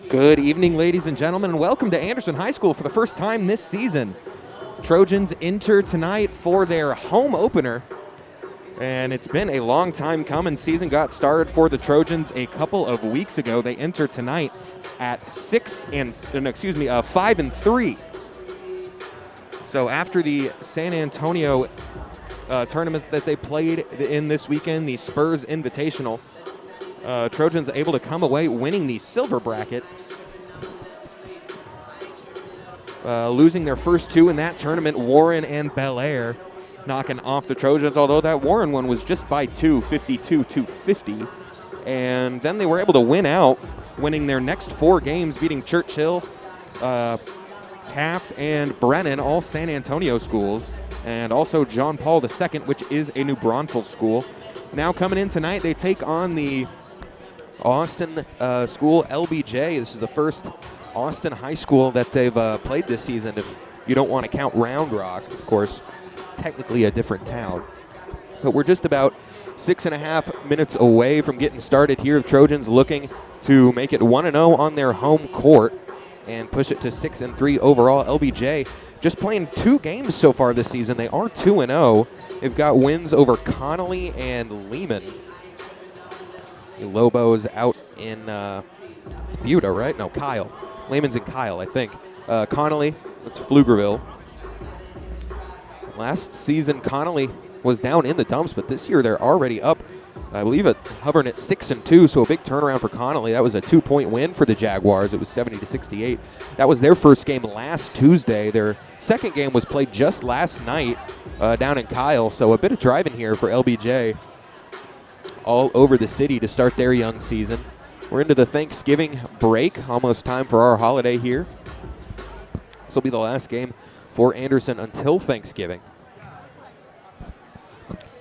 Good evening, ladies and gentlemen, and welcome to Anderson High School for the first time this season. Trojans enter tonight for their home opener, and it's been a long time coming. Season got started for the Trojans a couple of weeks ago. They enter tonight at 5-3. So after the San Antonio tournament that they played in this weekend, the Spurs Invitational, Trojans able to come away winning the silver bracket, losing their first two in that tournament, Warren and Bel Air, knocking off the Trojans, although that Warren one was just by 2, 52-50. And then they were able to win out, winning their next 4 games, beating Churchill, Taft, and Brennan, all San Antonio schools, and also John Paul II, which is a New Braunfels school. Now coming in tonight, they take on the Austin school, LBJ. This is the first Austin high school that they've played this season, if you don't want to count Round Rock, of course, technically a different town. But we're just about 6.5 minutes away from getting started here. The Trojans looking to make it 1-0 on their home court and push it to 6-3 overall. LBJ just playing 2 games so far this season. They are 2-0. They've got wins over Connolly and Lehman. The Lobos out in it's Buda, right? No, Kyle. Lehman's in Kyle, I think. Connolly, it's Pflugerville. Last season, Connolly was down in the dumps, but this year they're already up, I believe, hovering at 6-2, so a big turnaround for Connolly. That was a 2-point win for the Jaguars. It was 70-68. That was their first game last Tuesday. Their second game was played just last night down in Kyle, so a bit of driving here for LBJ all over the city to start their young season. We're into the Thanksgiving break, almost time for our holiday here. This will be the last game for Anderson until Thanksgiving.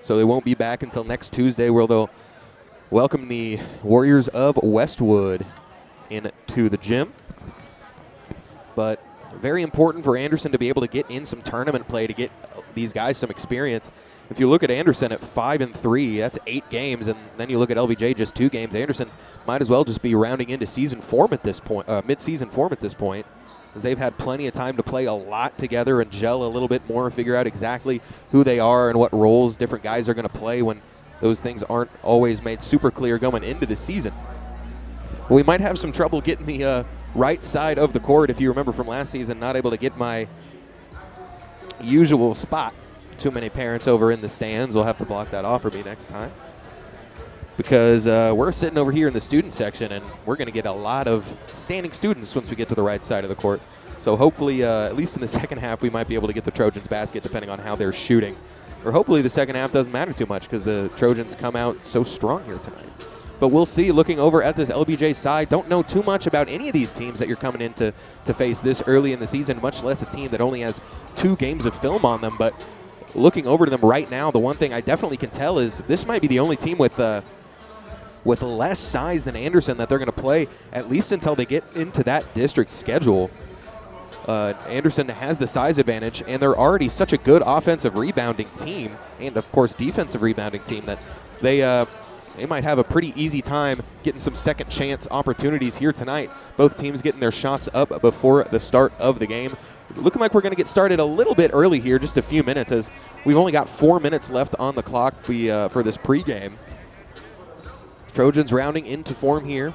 So they won't be back until next Tuesday, where they'll welcome the Warriors of Westwood into the gym. But very important for Anderson to be able to get in some tournament play to get these guys some experience. If you look at Anderson at 5-3, that's 8 games, and then you look at LBJ, just 2 games. Anderson might as well just be rounding into season form at this point, mid-season form at this point, as they've had plenty of time to play a lot together and gel a little bit more, figure out exactly who they are and what roles different guys are going to play when those things aren't always made super clear going into the season. We might have some trouble getting the right side of the court. If you remember from last season, not able to get my usual spot. Too many parents over in the stands. We'll have to block that off for me next time, because we're sitting over here in the student section, and we're going to get a lot of standing students once we get to the right side of the court. So hopefully, at least in the second half, we might be able to get the Trojans basket, depending on how they're shooting. Or hopefully the second half doesn't matter too much, because the Trojans come out so strong here tonight. But we'll see. Looking over at this LBJ side, don't know too much about any of these teams that you're coming in to face this early in the season, much less a team that only has 2 games of film on them. But looking over to them right now, the one thing I definitely can tell is this might be the only team with less size than Anderson that they're going to play, at least until they get into that district schedule. Anderson has the size advantage, and they're already such a good offensive rebounding team, and of course defensive rebounding team, that they might have a pretty easy time getting some second chance opportunities here tonight. Both teams getting their shots up before the start of the game. Looking like we're going to get started a little bit early here, just a few minutes, as we've only got 4 minutes left on the clock for this pregame. Trojans rounding into form here.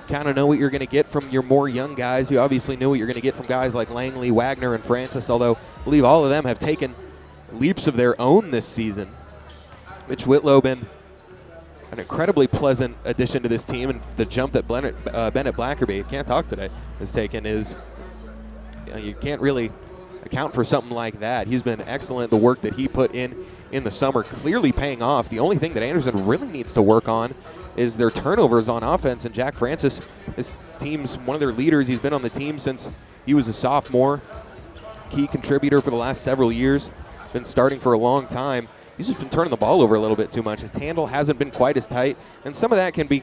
Kind of know what you're going to get from your more young guys. You obviously know what you're going to get from guys like Langley, Wagner, and Francis, although I believe all of them have taken leaps of their own this season. Mitch Whitlow been an incredibly pleasant addition to this team, and the jump that Bennett Blackerby, can't talk today, has taken is, you can't really account for something like that. He's been excellent. The work that he put in the summer clearly paying off. The only thing that Anderson really needs to work on is their turnovers on offense, and Jack Francis, this team's one of their leaders. He's been on the team since he was a sophomore, key contributor for the last several years, been starting for a long time. He's just been turning the ball over a little bit too much. His handle hasn't been quite as tight, and some of that can be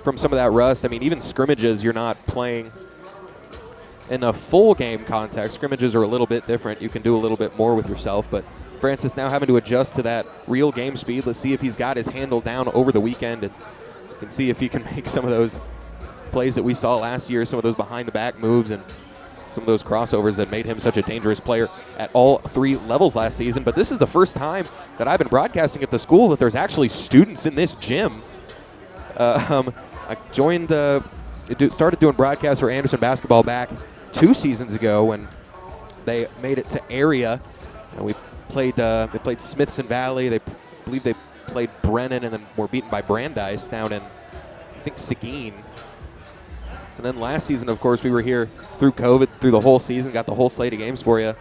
from some of that rust. I mean, even scrimmages, you're not playing in a full game context. Scrimmages are a little bit different. You can do a little bit more with yourself, but Francis now having to adjust to that real game speed. Let's see if he's got his handle down over the weekend, and see if he can make some of those plays that we saw last year, some of those behind-the-back moves and some of those crossovers that made him such a dangerous player at all 3 levels last season. But this is the first time that I've been broadcasting at the school that there's actually students in this gym. I joined, started doing broadcasts for Anderson basketball back 2 seasons ago when they made it to area. And we played, they played Smithson Valley. I believe they played Brennan and then were beaten by Brandeis down in, I think, Seguin. And then last season, of course, we were here through COVID, through the whole season, got the whole slate of games for you.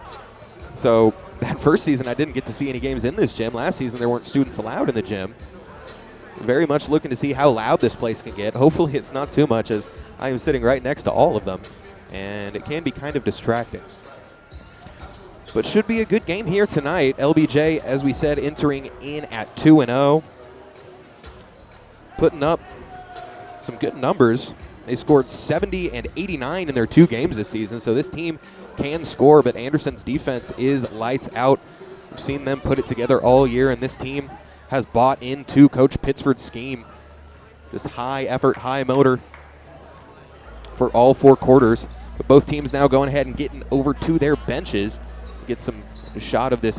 So that first season, I didn't get to see any games in this gym. Last season, there weren't students allowed in the gym. Very much looking to see how loud this place can get. Hopefully it's not too much, as I am sitting right next to all of them, and it can be kind of distracting. But should be a good game here tonight. LBJ, as we said, entering in at 2-0. Putting up some good numbers. They scored 70 and 89 in their 2 games this season, so this team can score, but Anderson's defense is lights out. We've seen them put it together all year, and this team has bought into Coach Pittsford's scheme. Just high effort, high motor for all 4 quarters. But both teams now going ahead and getting over to their benches. Get some shot of this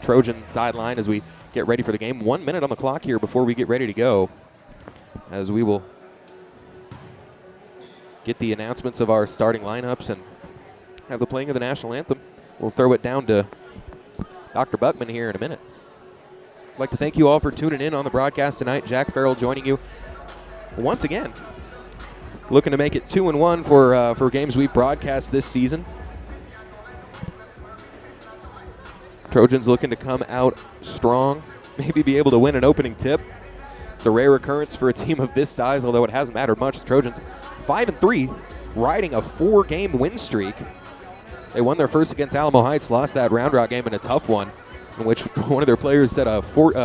Trojan sideline as we get ready for the game. 1 minute on the clock here before we get ready to go, as we will get the announcements of our starting lineups and have the playing of the national anthem. We'll throw it down to Dr. Buckman here in a minute. I'd like to thank you all for tuning in on the broadcast tonight. Jack Farrell joining you once again. Looking to make it 2-1 for games we've broadcast this season. Trojans looking to come out strong, maybe be able to win an opening tip. It's a rare occurrence for a team of this size, although it hasn't mattered much. The Trojans 5-3, riding a 4-game win streak. They won their first against Alamo Heights, lost that Round Rock game in a tough one, in which one of their players set a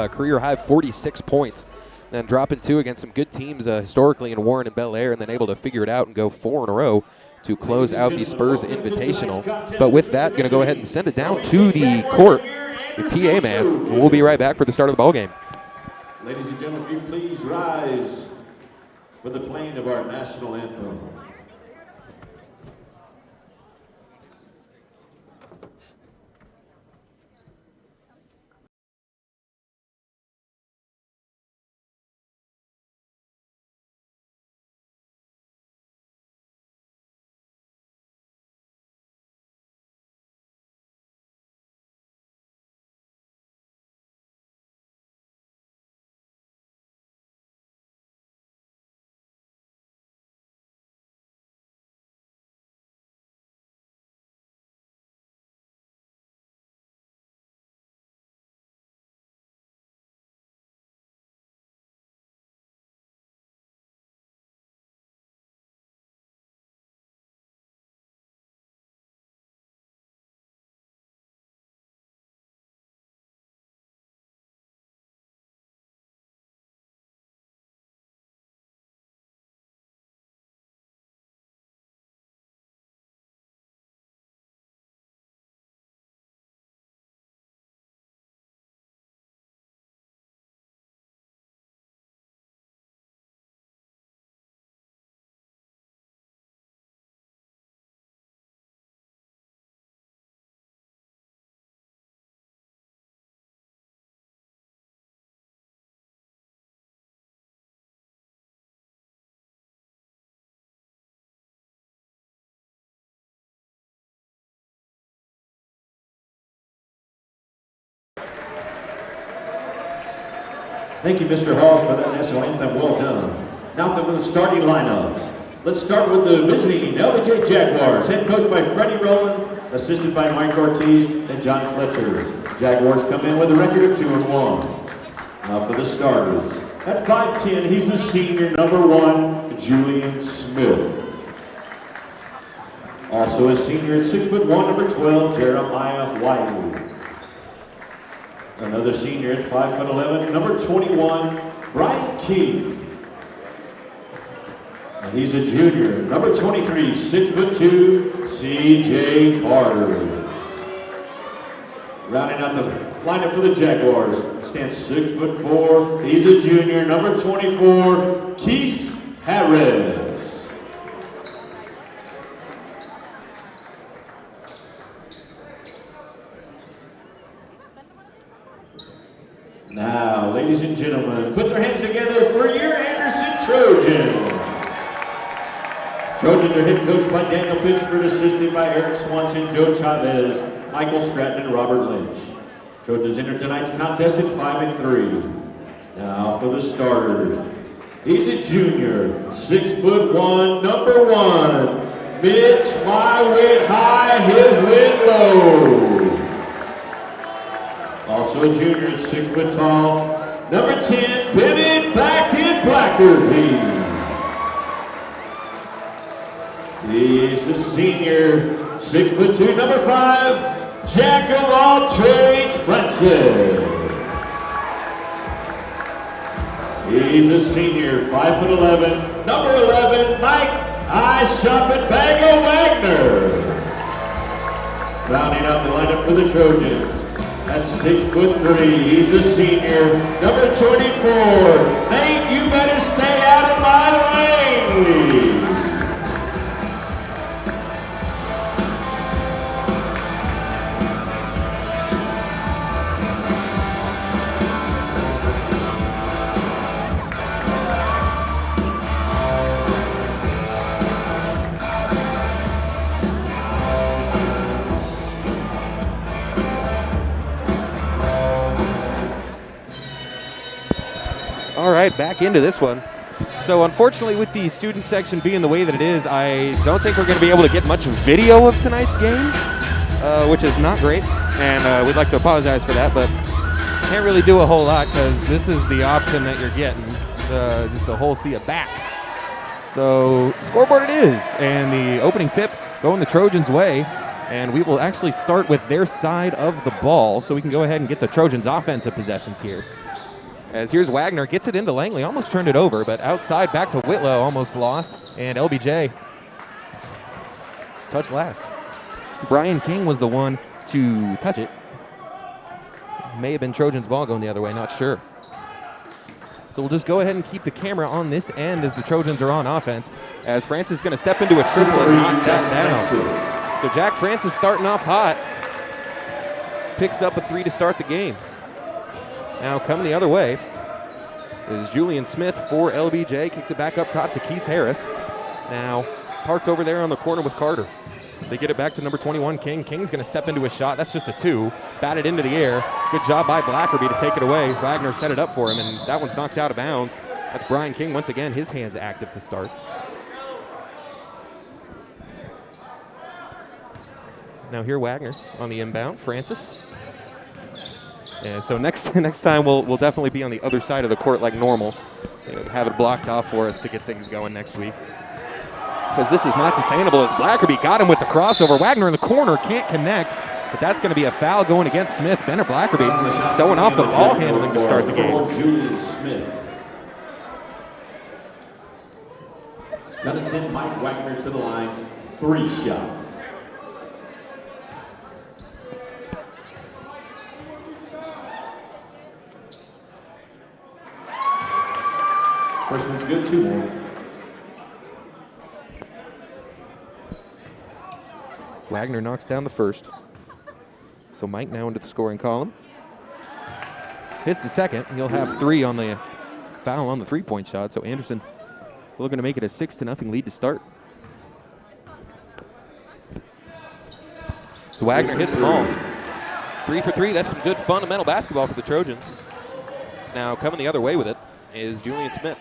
career-high 46 points. Then dropping 2 against some good teams historically in Warren and Bel Air, and then able to figure it out and go 4 in a row to close out the Spurs Invitational. But with that, going to go ahead and send it down to the court, the PA man. We'll be right back for the start of the ball game. Ladies and gentlemen, if you please rise for the playing of our national anthem. Thank you, Mr. Halls, for that national anthem. Well done. Now for the starting lineups. Let's start with the visiting LBJ Jaguars, head coached by Freddie Rowland, assisted by Mike Ortiz and John Fletcher. Jaguars come in with a record of 2-1. Now for the starters. At 5'10", he's the senior, number 1, Julian Smith. Also a senior at 6'1", number 12, Jeremiah Wiley. Another senior at 5'11", number 21, Brian King. And he's a junior, number 23, 6'2", C.J. Carter. Rounding out the lineup for the Jaguars, stands 6'4", he's a junior, number 24, Keith Harris. Trojans. Trojans are head coached by Daniel Pittsford, assisted by Eric Swanson, Joe Chavez, Michael Stratton, and Robert Lynch. Trojans enter tonight's contest at 5-3. Now for the starters. He's a junior, 6'1", number 1. Mitch, my win high, his win low. Also a junior, 6 foot tall, number 10, Bennett back in Blackerby. He's a senior, 6'2", number 5, Jack of all trades, Francis. He's a senior, 5'11", number 11, Mike I Shop at Bag of Wagner. Rounding out the lineup for the Trojans, at 6'3", he's a senior, number 24, Nate, you better stay out of my lane. All right, back into this one. So unfortunately, with the student section being the way that it is, I don't think we're going to be able to get much video of tonight's game, which is not great, and we'd like to apologize for that, but can't really do a whole lot because this is the option that you're getting, just a whole sea of backs. So scoreboard it is, and the opening tip going the Trojans' way, and we will actually start with their side of the ball, so we can go ahead and get the Trojans' offensive possessions here. As here's Wagner, gets it into Langley, almost turned it over, but outside back to Whitlow, almost lost, and LBJ touched last. Brian King was the one to touch it. May have been Trojans' ball going the other way, not sure. So we'll just go ahead and keep the camera on this end as the Trojans are on offense, as Francis is going to step into a triple and knock that down. So Jack Francis starting off hot, picks up a 3 to start the game. Now coming the other way is Julian Smith for LBJ. Kicks it back up top to Keith Harris. Now parked over there on the corner with Carter. They get it back to number 21, King. King's going to step into a shot. That's just a 2. Batted into the air. Good job by Blackerby to take it away. Wagner set it up for him, and that one's knocked out of bounds. That's Brian King once again. His hands active to start. Now here Wagner on the inbound. Francis. And so next time we'll definitely be on the other side of the court like normal. Have it blocked off for us to get things going next week. Because this is not sustainable as Blackerby got him with the crossover. Wagner in the corner can't connect, but that's going to be a foul going against Smith. Benner Blackerby showing off the ball handling to start the game. Julian Smith. Gonna send Mike Wagner to the line. 3 shots. First one's good, 2 more. Wagner knocks down the first. So Mike now into the scoring column. Hits the second. He'll have 3 on the foul on the 3-point shot. So Anderson looking to make it a 6-0 lead to start. So Wagner hits them all. 3 for 3. That's some good fundamental basketball for the Trojans. Now coming the other way with it is Julian Smith.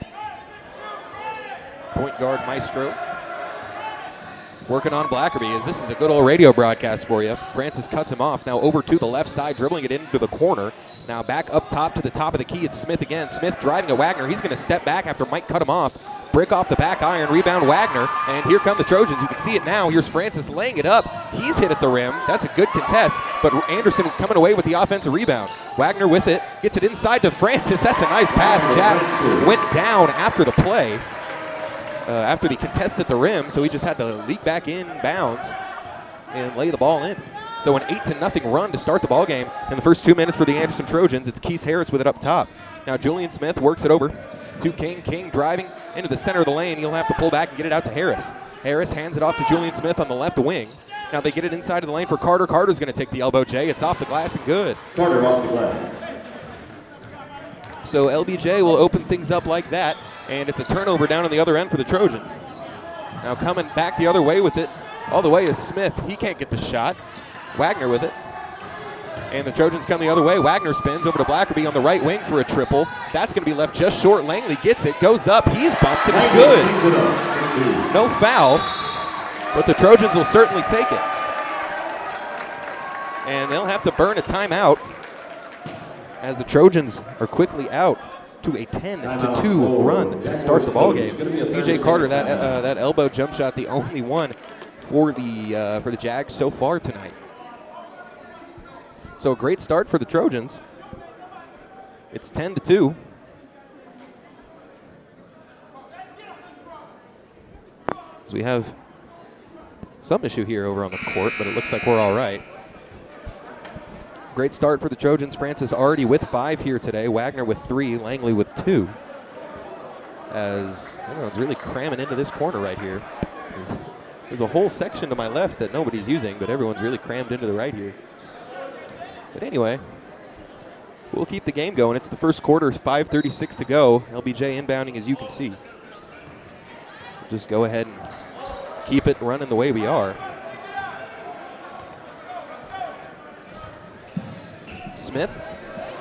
Point guard maestro. Working on Blackerby as this is a good old radio broadcast for you. Francis cuts him off. Now over to the left side, dribbling it into the corner. Now back up top to the top of the key. It's Smith again. Smith driving at Wagner. He's going to step back after Mike cut him off. Brick off the back iron, rebound Wagner. And here come the Trojans. You can see it now. Here's Francis laying it up. He's hit at the rim. That's a good contest. But Anderson coming away with the offensive rebound. Wagner with it. Gets it inside to Francis. That's a nice pass. Jack went down after the play. After the contest at the rim, so he just had to leak back in bounds and lay the ball in. So an 8-0 run to start the ball game in the first 2 minutes for the Anderson Trojans. It's Keith Harris with it up top. Now Julian Smith works it over to King. King driving into the center of the lane. He'll have to pull back and get it out to Harris. Harris hands it off to Julian Smith on the left wing. Now they get it inside of the lane for Carter. Carter's going to take the elbow, Jay. It's off the glass and good. Carter off the glass. So LBJ will open things up like that. And it's a turnover down on the other end for the Trojans. Now coming back the other way with it, all the way is Smith. He can't get the shot. Wagner with it. And the Trojans come the other way. Wagner spins over to Blackerby on the right wing for a triple. That's going to be left just short. Langley gets it, goes up. He's bumped, and it's good. No foul, but the Trojans will certainly take it. And they'll have to burn a timeout as the Trojans are quickly out to a 10-2 run to start the ball game. CJ Carter, that elbow jump shot, the only one for the Jags so far tonight. So a great start for the Trojans. It's 10-2. So we have some issue here over on the court, but it looks like we're all right. Great start for the Trojans. Francis already with 5 here today. Wagner with 3, Langley with 2. As everyone's really cramming into this corner right here. There's a whole section to my left that nobody's using, but everyone's really crammed into the right here. But anyway, we'll keep the game going. It's the first quarter, 5:36 to go. LBJ inbounding, as you can see. Just go ahead and keep it running the way we are. Smith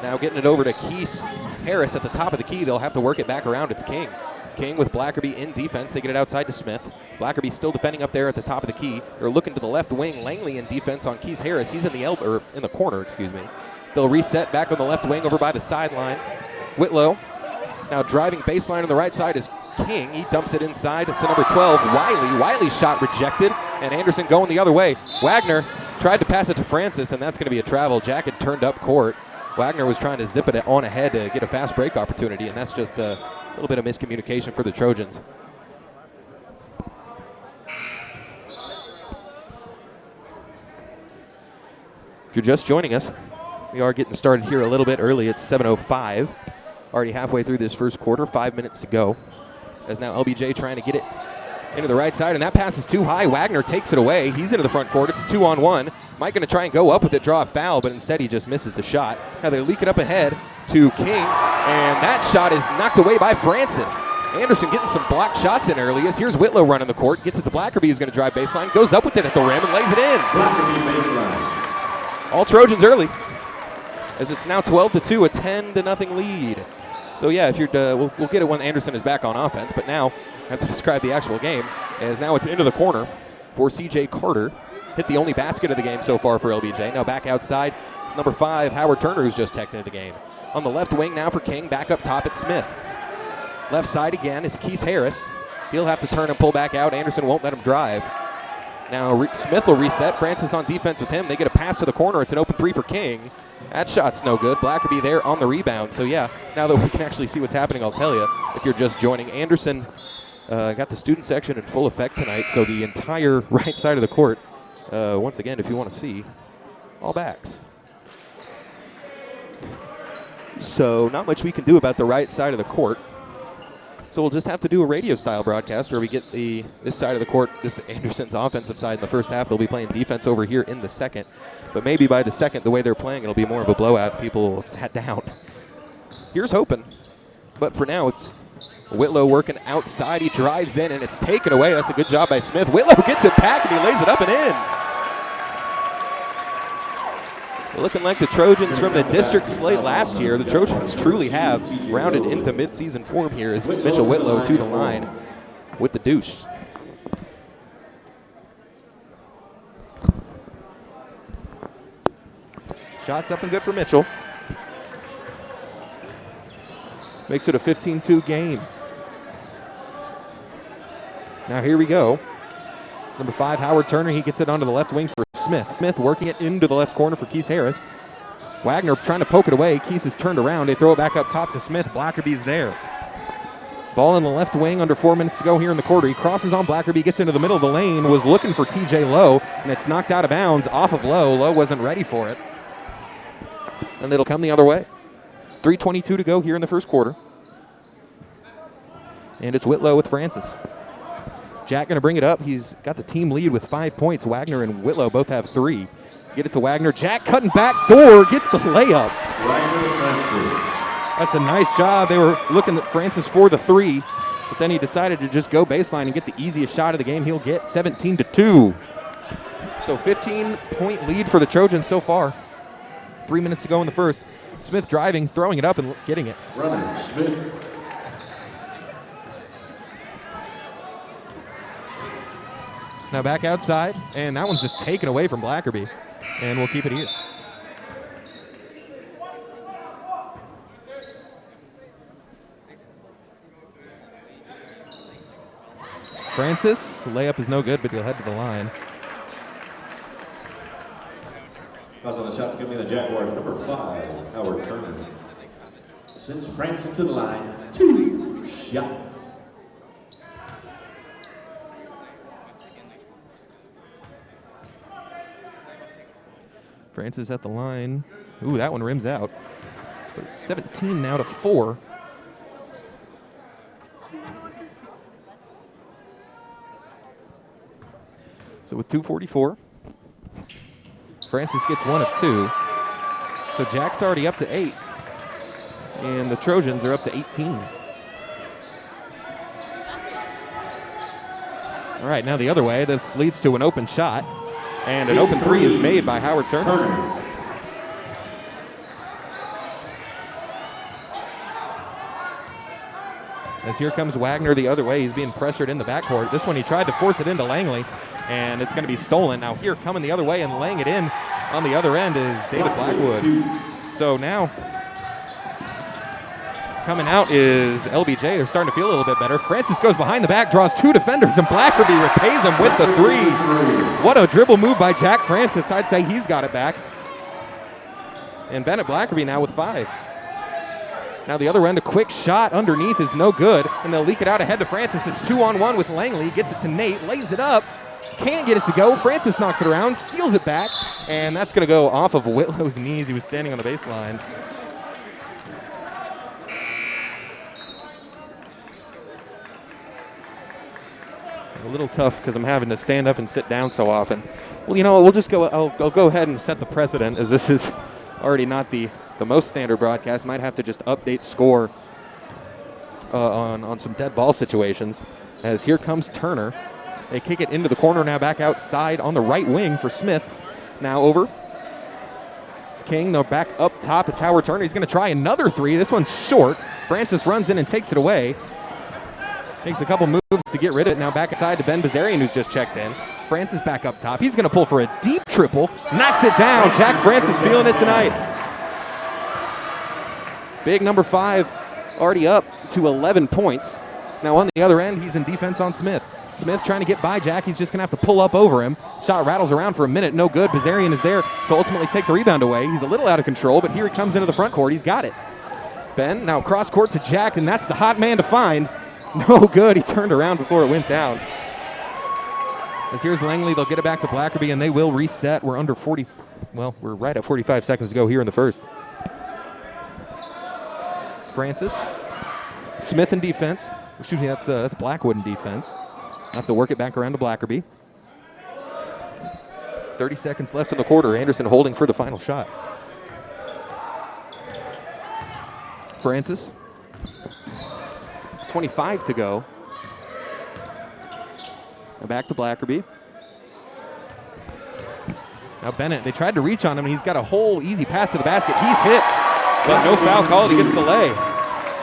now getting it over to Keese Harris at the top of the key. They'll have to work it back around. It's King. King with Blackerby in defense. They get it outside to Smith. Blackerby still defending up there at the top of the key. They're looking to the left wing. Langley in defense on Keese Harris. He's in the corner, excuse me. They'll reset back on the left wing over by the sideline. Whitlow now driving baseline on the right side is King. He dumps it inside to number 12, Wiley. Wiley's shot rejected, and Anderson going the other way. Wagner tried to pass it to Francis, and that's going to be a travel. Jack had turned up court. Wagner was trying to zip it on ahead to get a fast break opportunity, and that's just a little bit of miscommunication for the Trojans. If you're just joining us, we are getting started here a little bit early. It's 7:05. Already halfway through this first quarter, 5 minutes to go. As now LBJ trying to get it into the right side, and that pass is too high. Wagner takes it away. He's into the front court. It's a 2-on-1. Mike going to try and go up with it, draw a foul, but instead he just misses the shot. Now they leak it up ahead to King, and that shot is knocked away by Francis. Anderson getting some blocked shots in early. As here's Whitlow running the court, gets it to Blackerby, who's going to drive baseline, goes up with it at the rim and lays it in. Blackerby baseline. All Trojans early, as it's now 12-2, a 10-0 lead. So yeah, if you're we'll get it when Anderson is back on offense, but now I have to describe the actual game, as now it's into the corner for CJ Carter. Hit the only basket of the game so far for LBJ. Now back outside, it's number 5, Howard Turner, who's just checked into the game. On the left wing now for King, back up top, it's Smith. Left side again, it's Keese Harris. He'll have to turn and pull back out. Anderson won't let him drive. Now Smith will reset. Francis on defense with him. They get a pass to the corner. It's an open 3 for King. That shot's no good. Blackerby there on the rebound. So yeah, now that we can actually see what's happening, I'll tell you, if you're just joining. Anderson got the student section in full effect tonight, so the entire right side of the court, once again, if you want to see, all backs. So not much we can do about the right side of the court. So we'll just have to do a radio-style broadcast where we get this side of the court, this Anderson's offensive side in the first half. They'll be playing defense over here in the second. But maybe by the second, the way they're playing, it'll be more of a blowout. People will have sat down. Here's hoping. But for now, it's Whitlow working outside. He drives in, and it's taken away. That's a good job by Smith. Whitlow gets it back, and he lays it up and in. Looking like the Trojans from the district slate last year. The Trojans truly have rounded into midseason form here as Mitchell Whitlow to the line with the douche. Shots up and good for Mitchell. Makes it a 15-2 game. Now here we go. It's number 5, Howard Turner. He gets it onto the left wing for Smith. Smith working it into the left corner for Keese Harris. Wagner trying to poke it away. Keese is turned around. They throw it back up top to Smith. Blackerby's there. Ball in the left wing, under 4 minutes to go here in the quarter. He crosses on Blackerby, gets into the middle of the lane, was looking for TJ Lowe, and it's knocked out of bounds off of Lowe. Lowe wasn't ready for it. And it'll come the other way. 3:22 to go here in the first quarter. And it's Whitlow with Francis. Jack going to bring it up. He's got the team lead with 5 points. Wagner and Whitlow both have 3. Get it to Wagner. Jack cutting back door, gets the layup. That's a nice job. They were looking at Francis for the 3, but then he decided to just go baseline and get the easiest shot of the game he'll get, 17-2. So 15-point lead for the Trojans so far. 3 minutes to go in the first. Smith driving, throwing it up, and getting it. Runner, Smith. Now back outside, and that one's just taken away from Blackerby, and we'll keep it here. Francis, layup is no good, but he'll head to the line. Pass on the shot, going to be the Jaguars, number 5, Howard Turner. Sends Francis to the line, 2 shots. Francis at the line. Ooh, that one rims out. But it's 17 now to 4. So with 2:44, Francis gets 1 of 2. So Jack's already up to 8. And the Trojans are up to 18. All right, now the other way. This leads to an open shot. And an open 3 is made by Howard Turner. As here comes Wagner the other way. He's being pressured in the backcourt. This one he tried to force it into Langley, and it's going to be stolen. Now here coming the other way and laying it in on the other end is David Blackwood. So now coming out is LBJ. They're starting to feel a little bit better. Francis goes behind the back, draws 2 defenders, and Blackerby repays him with the 3. What a dribble move by Jack Francis. I'd say he's got it back. And Bennett Blackerby now with 5. Now the other end, a quick shot underneath is no good, and they'll leak it out ahead to Francis. It's 2-on-1 with Langley. Gets it to Nate, lays it up, can't get it to go. Francis knocks it around, steals it back, and that's going to go off of Whitlow's knees. He was standing on the baseline. A little tough because I'm having to stand up and sit down so often. Well, you know what, we'll just go, I'll go ahead and set the precedent, as this is already not the most standard broadcast. Might have to just update score on some dead ball situations, as here comes Turner. They kick it into the corner, now back outside on the right wing for Smith. Now over. It's King, they're back up top. It's Howard Turner. He's going to try another 3. This one's short. Francis runs in and takes it away. Takes a couple moves to get rid of it. Now back aside to Ben Bazarian, who's just checked in. Francis back up top. He's going to pull for a deep triple. Knocks it down. Jack Francis feeling it tonight. Big number 5 already up to 11 points. Now on the other end, he's in defense on Smith. Smith trying to get by Jack. He's just going to have to pull up over him. Shot rattles around for a minute. No good. Bazarian is there to ultimately take the rebound away. He's a little out of control, but here he comes into the front court. He's got it. Ben now cross court to Jack, and that's the hot man to find. No good. He turned around before it went down. As here's Langley, they'll get it back to Blackerby, and they will reset. We're under 40. Well, we're right at 45 seconds to go here in the first. It's Francis. Smith in defense. Excuse me, that's Blackwood in defense. Have to work it back around to Blackerby. 30 seconds left in the quarter. Anderson holding for the final shot. Francis. 25 to go. And back to Blackerby. Now Bennett, they tried to reach on him, and he's got a whole easy path to the basket. He's hit, but no foul called. He gets the lay.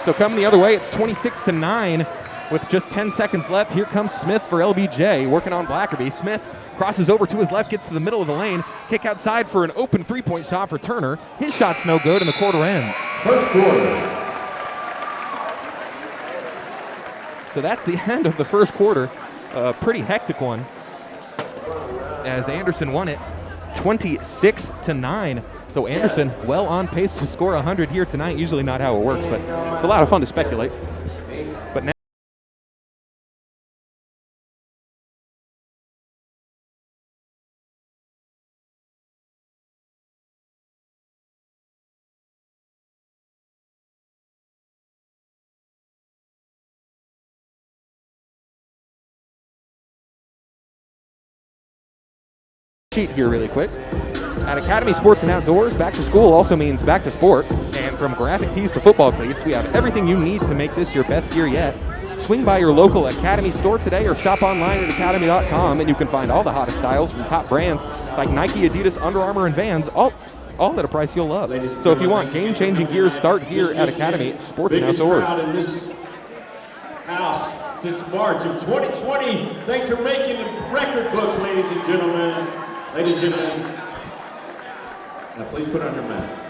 So coming the other way, it's 26-9 with just 10 seconds left. Here comes Smith for LBJ, working on Blackerby. Smith crosses over to his left, gets to the middle of the lane. Kick outside for an open three-point shot for Turner. His shot's no good, and the quarter ends. First quarter. So that's the end of the first quarter. A pretty hectic one, as Anderson won it 26-9. So Anderson well on pace to score 100 here tonight. Usually not how it works, but it's a lot of fun to speculate. But now sheet here really quick. At Academy Sports and Outdoors, back to school also means back to sport. And from graphic tees to football cleats, we have everything you need to make this your best year yet. Swing by your local Academy store today or shop online at academy.com, and you can find all the hottest styles from top brands like Nike, Adidas, Under Armour, and Vans, all at a price you'll love. So if you want game-changing gear, start here at Academy Sports and Outdoors. Crowd in this house since March of 2020. Thanks for making record books, ladies and gentlemen. Ladies and gentlemen, now please put on your mask.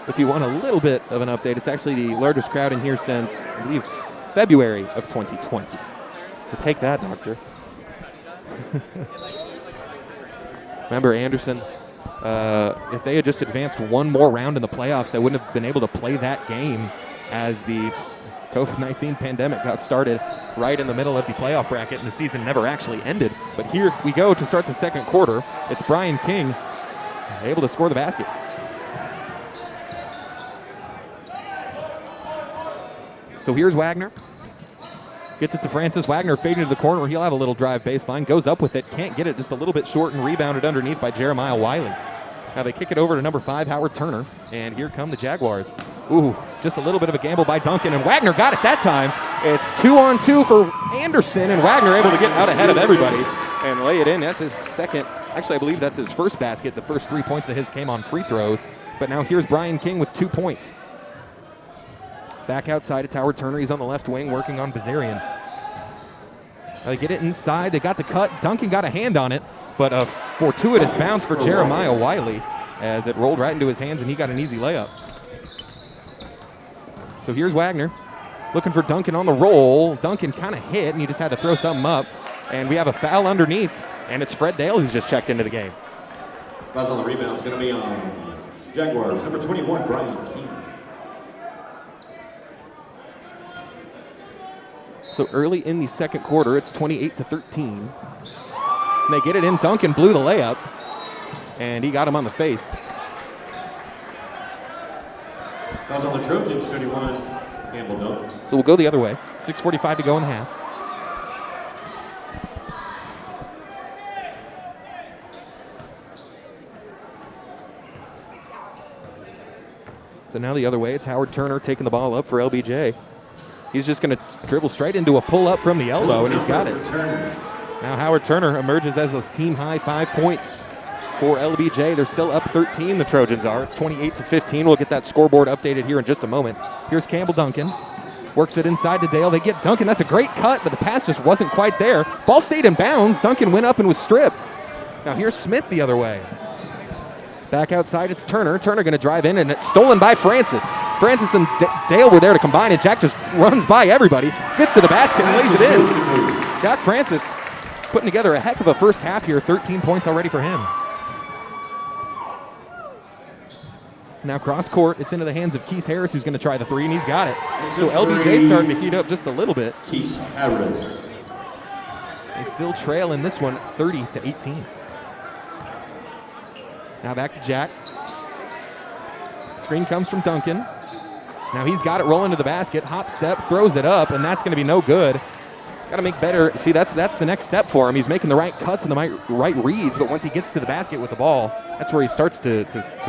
If you want a little bit of an update, it's actually the largest crowd in here since, I believe, February of 2020. So take that, doctor. Remember, Anderson, if they had just advanced one more round in the playoffs, they wouldn't have been able to play that game as the COVID-19 pandemic got started right in the middle of the playoff bracket, and the season never actually ended. But here we go to start the second quarter. It's Brian King able to score the basket. So here's Wagner. Gets it to Francis. Wagner fading to the corner. He'll have a little drive baseline. Goes up with it. Can't get it. Just a little bit short and rebounded underneath by Jeremiah Wiley. Now they kick it over to number 5, Howard Turner. And here come the Jaguars. Ooh, just a little bit of a gamble by Duncan. And Wagner got it that time. It's 2-on-2 for Anderson. And Wagner able to get out ahead of everybody and lay it in. That's his second. Actually, I believe that's his first basket. The first 3 points of his came on free throws. But now here's Brian King with 2 points. Back outside, it's Howard Turner. He's on the left wing working on Bazarian. They get it inside. They got the cut. Duncan got a hand on it, but a fortuitous bounce for Jeremiah Wiley as it rolled right into his hands, and he got an easy layup. So here's Wagner looking for Duncan on the roll. Duncan kind of hit, and he just had to throw something up. And we have a foul underneath, and it's Fred Dale who's just checked into the game. Foul on the rebound is going to be on Jaguars, number 21, Brian King. So early in the second quarter, it's 28-13. And they get it in. Duncan blew the layup, and he got him on the face. Fouls on the Trojans, 31, Campbell Duncan. So we'll go the other way. 6:45 to go in the half. So now the other way, it's Howard Turner taking the ball up for LBJ. He's just going to dribble straight into a pull-up from the elbow, and he's got it. Now Howard Turner emerges as those team-high 5 points for LBJ. They're still up 13, the Trojans are. It's 28-15. We'll get that scoreboard updated here in just a moment. Here's Campbell Duncan. Works it inside to Dale. They get Duncan. That's a great cut, but the pass just wasn't quite there. Ball stayed in bounds. Duncan went up and was stripped. Now here's Smith the other way. Back outside, it's Turner. Turner going to drive in, and it's stolen by Francis. Francis and Dale were there to combine, and Jack just runs by everybody, gets to the basket, and lays it in. Jack Francis putting together a heck of a first half here. 13 points already for him. Now cross court, it's into the hands of Keith Harris, who's going to try the three, and he's got it. So LBJ starting to heat up just a little bit. Keith Harris. They still trail in this one, 30-18. Now back to Jack. Screen comes from Duncan. Now he's got it rolling to the basket. Hop step, throws it up, and that's going to be no good. He's got to make better. See, that's the next step for him. He's making the right cuts and the right reads, but once he gets to the basket with the ball, that's where he starts to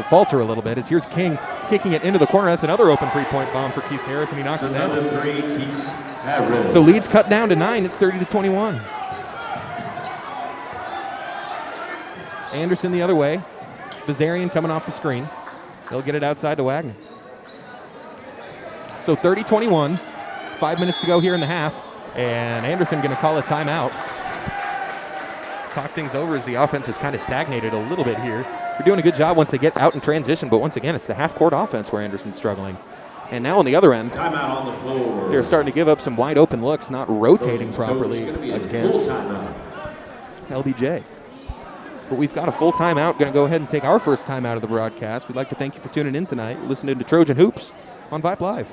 falter a little bit. As here's King kicking it into the corner. That's another open three-point bomb for Keith Harris, and he knocks it down. Another three, Keith Harris. So lead's cut down to 9. It's 30-21. Anderson the other way. Bazarian coming off the screen. They'll get it outside to Wagner. So 30-21, 5 minutes to go here in the half, and Anderson going to call a timeout. Talk things over as the offense has kind of stagnated a little bit here. They're doing a good job once they get out in transition, but once again, it's the half-court offense where Anderson's struggling. And now on the other end, timeout on the floor. They're starting to give up some wide-open looks, not rotating properly against LBJ. But we've got a full timeout. Going to go ahead and take our first timeout of the broadcast. We'd like to thank you for tuning in tonight, listening to Trojan Hoops on Vype Live.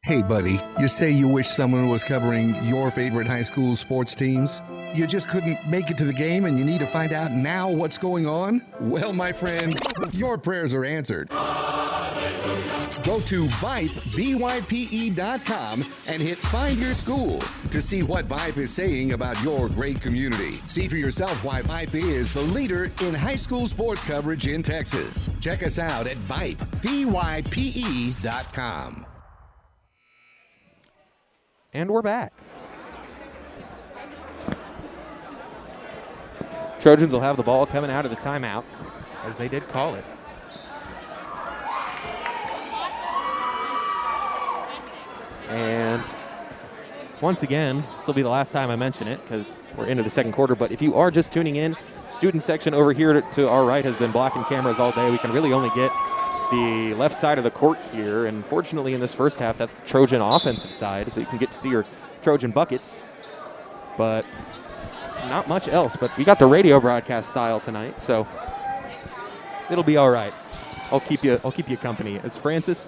Hey, buddy, you say you wish someone was covering your favorite high school sports teams? You just couldn't make it to the game and you need to find out now what's going on? Well, my friend, your prayers are answered. Go to Vype, VYPE.com and hit Find Your School to see what Vype is saying about your great community. See for yourself why Vype is the leader in high school sports coverage in Texas. Check us out at Vype, VYPE.com. And we're back. Trojans will have the ball coming out of the timeout, as they did call it. And once again, this will be the last time I mention it because we're into the second quarter, but if you are just tuning in, student section over here to our right has been blocking cameras all day. We can really only get the left side of the court here, and fortunately in this first half, that's the Trojan offensive side, so you can get to see your Trojan buckets, but not much else. But we got the radio broadcast style tonight, so it'll be all right. I'll keep you company. As Francis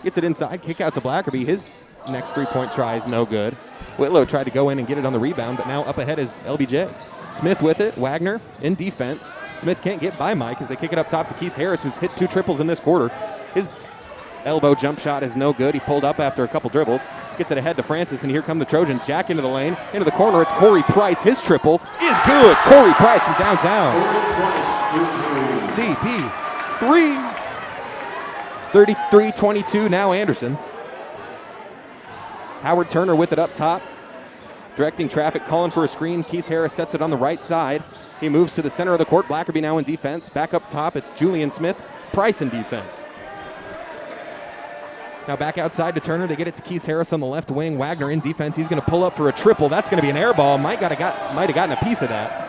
gets it inside, kick out to Blackerby. His next three-point try is no good. Whitlow tried to go in and get it on the rebound, but now up ahead is LBJ. Smith with it, Wagner in defense. Smith can't get by Mike as they kick it up top to Keith Harris, who's hit 2 triples in this quarter. His elbow jump shot is no good. He pulled up after a couple dribbles, gets it ahead to Francis, and here come the Trojans. Jack into the lane, into the corner. It's Corey Price. His triple is good. Corey Price from downtown. CP 3. 33-22 now Anderson. Howard Turner with it up top, directing traffic, calling for a screen. Keith Harris sets it on the right side. He moves to the center of the court. Blackerby now in defense. Back up top, it's Julian Smith. Price in defense. Now back outside to Turner. They get it to Keith Harris on the left wing. Wagner in defense. He's going to pull up for a triple. That's going to be an air ball. Might have gotten a piece of that.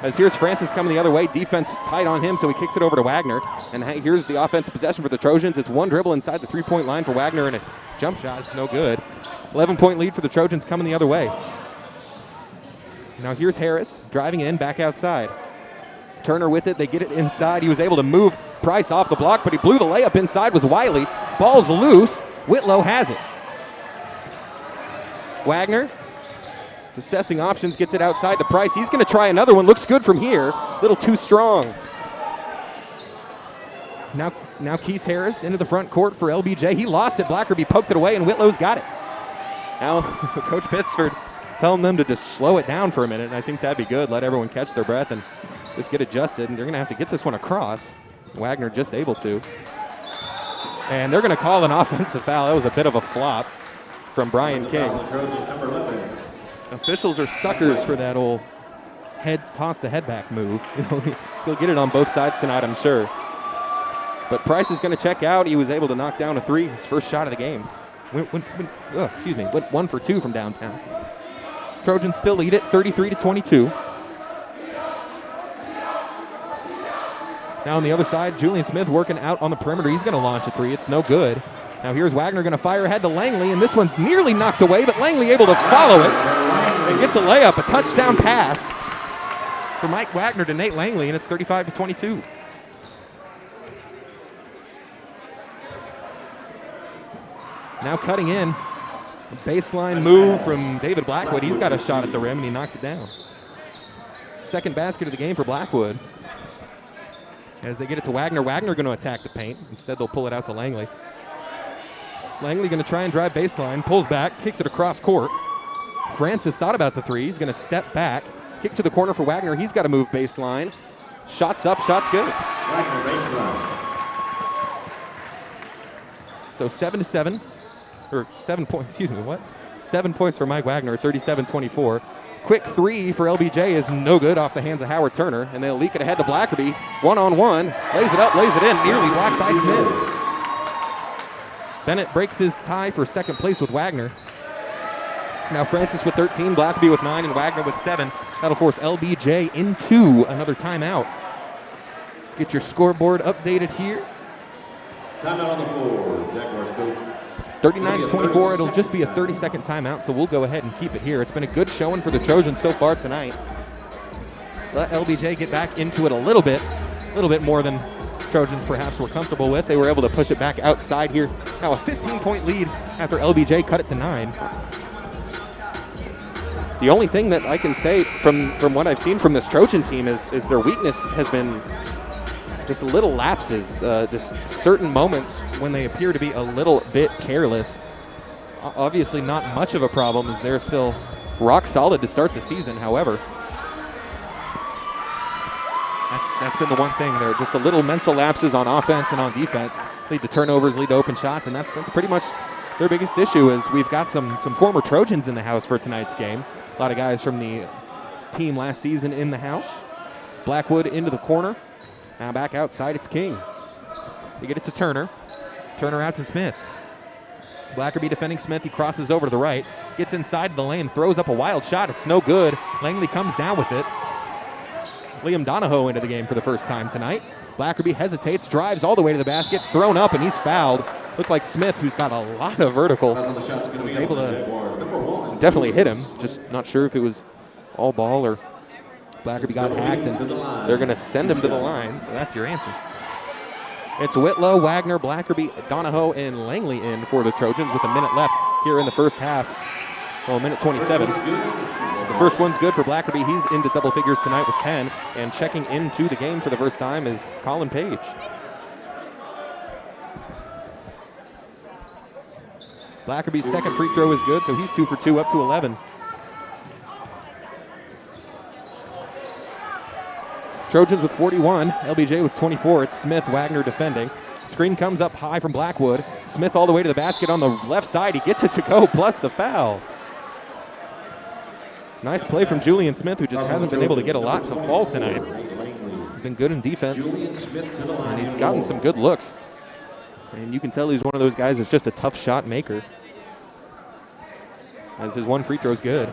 As here's Francis coming the other way. Defense tight on him, so he kicks it over to Wagner. And here's the offensive possession for the Trojans. It's one dribble inside the three-point line for Wagner, and a jump shot. It's no good. 11-point lead for the Trojans coming the other way. Now here's Harris driving in, back outside. Turner with it. They get it inside. He was able to move Price off the block, but he blew the layup inside. Was Wiley. Ball's loose. Whitlow has it. Wagner assessing options, gets it outside to Price. He's going to try another one. Looks good from here. A little too strong. Now Keith Harris into the front court for LBJ. He lost it. Blackerby poked it away, and Whitlow's got it. Now Coach Pittsford telling them to just slow it down for a minute, and I think that'd be good. Let everyone catch their breath and just get adjusted, and they're going to have to get this one across. Wagner just able to. And they're going to call an offensive foul. That was a bit of a flop from Brian King. Officials are suckers for that old toss the head back move. He'll get it on both sides tonight, I'm sure. But Price is going to check out. He was able to knock down a three, his first shot of the game. Went 1 for 2 from downtown. Trojans still lead it 33-22. Now on the other side, Julian Smith working out on the perimeter. He's going to launch a three. It's no good. Now here's Wagner going to fire ahead to Langley, and this one's nearly knocked away, but Langley able to follow it and get the layup. A touchdown pass for Mike Wagner to Nate Langley, and it's 35-22. Now cutting in, a baseline move from David Blackwood. He's got a shot at the rim, and he knocks it down. Second basket of the game for Blackwood. As they get it to Wagner, Wagner going to attack the paint. Instead, they'll pull it out to Langley. Langley going to try and drive baseline, pulls back, kicks it across court. Francis thought about the three. He's going to step back, kick to the corner for Wagner. He's got to move baseline. Shots up, shots good. Wagner baseline. So 7-7, or 7 points, 7 points for Mike Wagner, 37-24. Quick three for LBJ is no good off the hands of Howard Turner, and they'll leak it ahead to Blackerby. One-on-one, lays it up, lays it in, nearly blocked by Smith. Bennett breaks his tie for second place with Wagner. Now Francis with 13, Blackerby with 9, and Wagner with 7. That'll force LBJ into another timeout. Get your scoreboard updated here. Timeout on the floor. Jaguars coach. 39-24, it'll just be a 30-second timeout, so we'll go ahead and keep it here. It's been a good showing for the Trojans so far tonight. Let LBJ get back into it a little bit more than Trojans perhaps were comfortable with. They were able to push it back outside here. Now a 15-point lead after LBJ cut it to 9. The only thing that I can say from what I've seen from this Trojan team is their weakness has been just little lapses, just certain moments when they appear to be a little bit careless. Obviously not much of a problem as they're still rock solid to start the season. However, that's been the one thing. They're just a little mental lapses on offense and on defense. Lead to turnovers, lead to open shots, and that's pretty much their biggest issue. Is we've got some former Trojans in the house for tonight's game. A lot of guys from the team last season in the house. Blackwood into the corner. Now back outside, it's King. They get it to Turner. Turner out to Smith. Blackerby defending Smith. He crosses over to the right. Gets inside the lane. Throws up a wild shot. It's no good. Langley comes down with it. Liam Donahoe into the game for the first time tonight. Blackerby hesitates. Drives all the way to the basket. Thrown up, and he's fouled. Looked like Smith, who's got a lot of vertical, was able to definitely hit him. Just not sure if it was all ball or Blackerby got hacked, and they're going to send him to the line. So that's your answer. It's Whitlow, Wagner, Blackerby, Donahoe, and Langley in for the Trojans with a minute left here in the first half. Well, minute 27. The first one's good for Blackerby. He's into double figures tonight with 10. And checking into the game for the first time is Colin Page. Blackerby's second free throw is good, so he's 2 for 2, up to 11. Trojans with 41, LBJ with 24. It's Smith, Wagner defending. Screen comes up high from Blackwood. Smith all the way to the basket on the left side. He gets it to go, plus the foul. Nice play from Julian Smith, who just hasn't been able to get a lot to fall tonight. He's been good in defense, and he's gotten some good looks. And you can tell he's one of those guys that's just a tough shot maker, as his one free throw is good.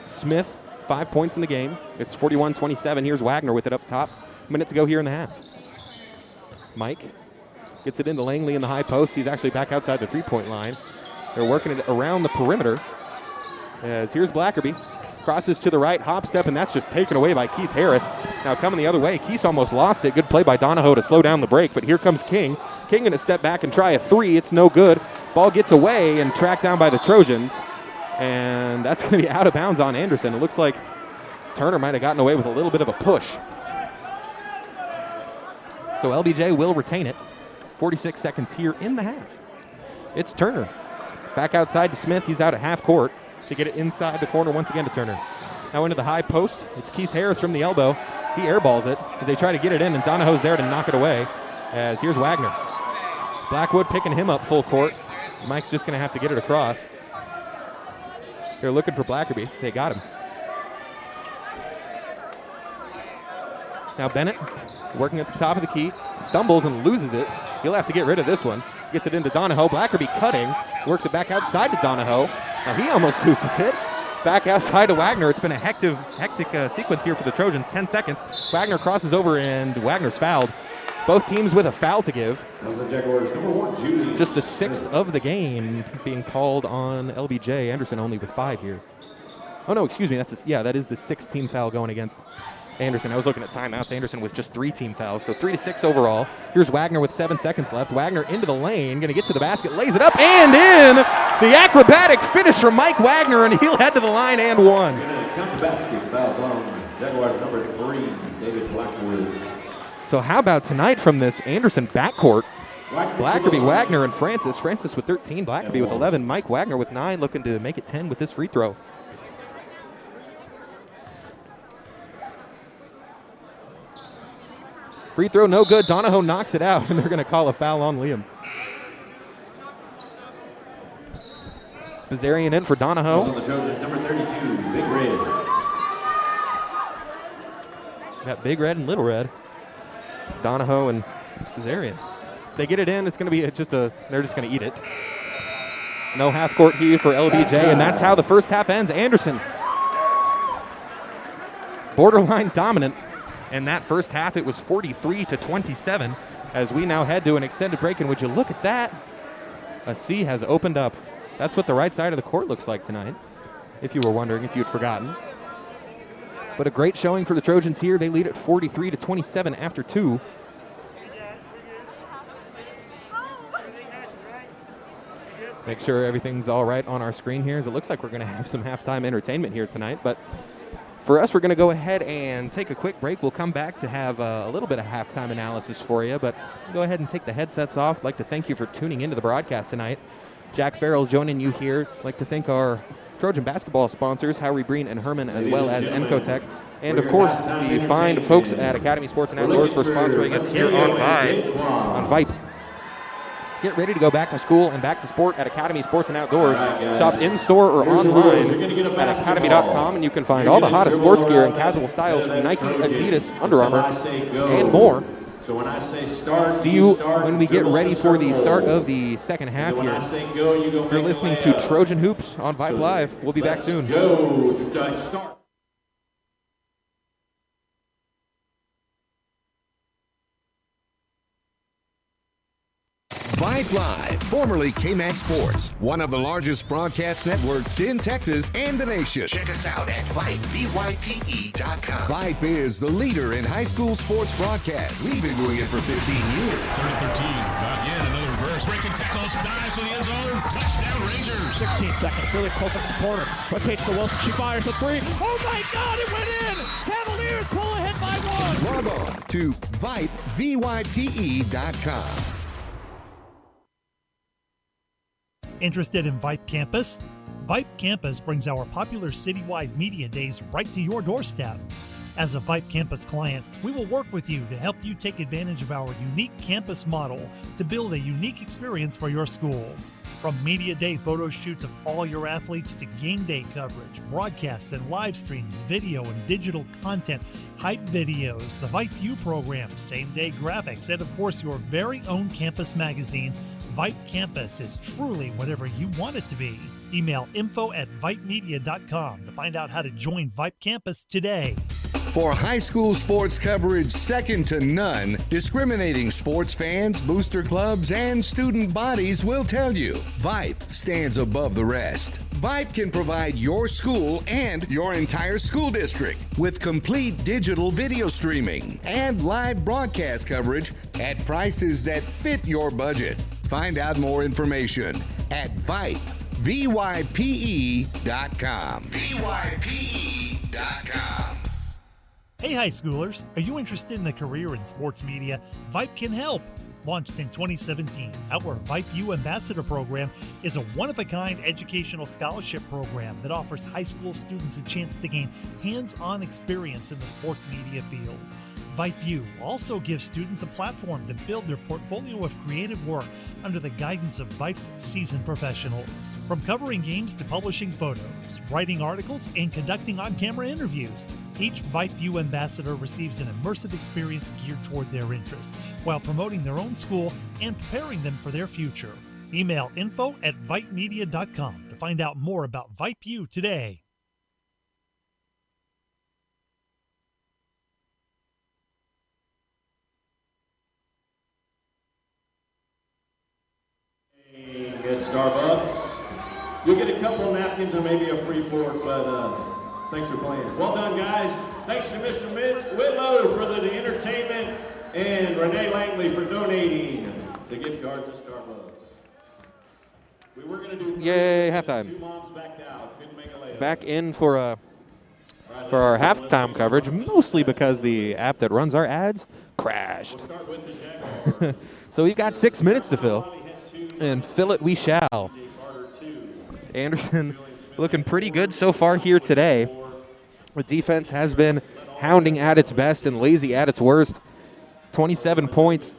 Smith, 5 points in the game. It's 41-27. Here's Wagner with it up top. Minute to go here in the half. Mike gets it into Langley in the high post. He's actually back outside the three-point line. They're working it around the perimeter. As here's Blackerby. Crosses to the right, hop step, and that's just taken away by Keith Harris. Now coming the other way, Keith almost lost it. Good play by Donahoe to slow down the break, but here comes King. King going to step back and try a three. It's no good. Ball gets away and tracked down by the Trojans, and that's going to be out of bounds on Anderson. It looks like Turner might have gotten away with a little bit of a push. So LBJ will retain it. 46 seconds here in the half. It's Turner. Back outside to Smith. He's out at half court to get it inside the corner once again to Turner. Now into the high post. It's Keith Harris from the elbow. He airballs it as they try to get it in, and Donahoe's there to knock it away. As here's Wagner. Blackwood picking him up full court. Mike's just going to have to get it across. They're looking for Blackerby. They got him. Now Bennett working at the top of the key. Stumbles and loses it. He'll have to get rid of this one. Gets it into Donahoe. Blackerby cutting. Works it back outside to Donahoe. Now he almost loses it. Back outside to Wagner. It's been a hectic sequence here for the Trojans. 10 seconds. Wagner crosses over, and Wagner's fouled. Both teams with a foul to give. Just the sixth of the game being called on LBJ. Anderson only with 5 here. Oh, no, excuse me. That is the 6th team foul going against Anderson. I was looking at timeouts. Anderson with just 3 team fouls, so 3-6 overall. Here's Wagner with 7 seconds left. Wagner into the lane, going to get to the basket, lays it up and in. The acrobatic finish from Mike Wagner, and he'll head to the line and one. Count the basket, fouls on Jaguars number 3, David Blackwood. So how about tonight from this Anderson backcourt? Blackerby, Wagner, and Francis. Francis with 13, Blackerby with 11, Mike Wagner with 9, looking to make it 10 with this free throw. Free throw no good. Donahoe knocks it out, and they're going to call a foul on Liam. Bazarian in for Donahoe. On the Trojans, number 32, Big Red. Got Big Red and Little Red. Donahoe and Bazarian. They get it in. It's going to be they're just going to eat it. No half court here for LBJ, and that's how the first half ends. Anderson, borderline dominant. In that first half, it was 43-27 as we now head to an extended break. And would you look at that? A sea has opened up. That's what the right side of the court looks like tonight, if you were wondering, if you'd forgotten. But a great showing for the Trojans here. They lead at 43-27 after 2. Make sure everything's all right on our screen here, as it looks like we're going to have some halftime entertainment here tonight. But For us, we're going to go ahead and take a quick break. We'll come back to have a little bit of halftime analysis for you, but go ahead and take the headsets off. I'd like to thank you for tuning into the broadcast tonight. Jack Farrell joining you here. I'd like to thank our Trojan basketball sponsors, Howery Breen and Herman, as well as Encotech. And, of course, the fine folks at Academy Sports and Outdoors for sponsoring us here on Vype. Get ready to go back to school and back to sport at Academy Sports and Outdoors. Shop in-store or online at academy.com, and you can find all the hottest sports gear and casual styles from Nike, Adidas, Under Armour, and more. So when I say start, see you when we get ready for the start of the second half here. When I say go, you go. You're listening to Trojan Hoops on Vype Live. We'll be back soon. Go. Start. Vype Live, formerly KMAX Sports, one of the largest broadcast networks in Texas and the nation. Check us out at Vype, VYPE.com. Vype is the leader in high school sports broadcasts. We've been doing it for 15 years. 3rd and 13, not yet, another reverse, breaking tackles, dives to the end zone, touchdown Rangers. 16 seconds, really close in the corner, rotates to Wilson, she fires the three. Oh my God, it went in! Cavaliers pull ahead by one. Log on to Vype, VYPE.com. Interested in Vype Campus? Vype Campus brings our popular citywide media days right to your doorstep. As a Vype Campus client, we will work with you to help you take advantage of our unique campus model to build a unique experience for your school. From media day photo shoots of all your athletes to game day coverage, broadcasts and live streams, video and digital content, hype videos, the Vype U program, same-day graphics, and of course your very own campus magazine, Vype Campus is truly whatever you want it to be. Email info@vypemedia.com to find out how to join Vype Campus today. For high school sports coverage second to none, discriminating sports fans, booster clubs, and student bodies will tell you Vype stands above the rest. Vype can provide your school and your entire school district with complete digital video streaming and live broadcast coverage at prices that fit your budget. Find out more information at Vype, VYPE.com. VYPE.com. Hey high schoolers, are you interested in a career in sports media? Vype can help. Launched in 2017, our Vype U Ambassador Program is a one-of-a-kind educational scholarship program that offers high school students a chance to gain hands-on experience in the sports media field. Vype U also gives students a platform to build their portfolio of creative work under the guidance of Vype's seasoned professionals. From covering games to publishing photos, writing articles, and conducting on-camera interviews, each Vype U ambassador receives an immersive experience geared toward their interests while promoting their own school and preparing them for their future. Email info@vypemedia.com to find out more about Vype U today. At Starbucks. You'll get a couple of napkins or maybe a free fork, but thanks for playing. Well done, guys. Thanks to Mr. Whitlow for the entertainment and Renee Langley for donating the gift cards at Starbucks. We were going to do Yay, halftime. Two moms backed out. Couldn't make a layup. Back in for our halftime coverage, mostly because the app that runs our ads crashed. We'll start with the Jaguars. So we've got 6 minutes to fill. And fill it we shall. Anderson looking pretty good so far here today. The defense has been hounding at its best and lazy at its worst. 27 points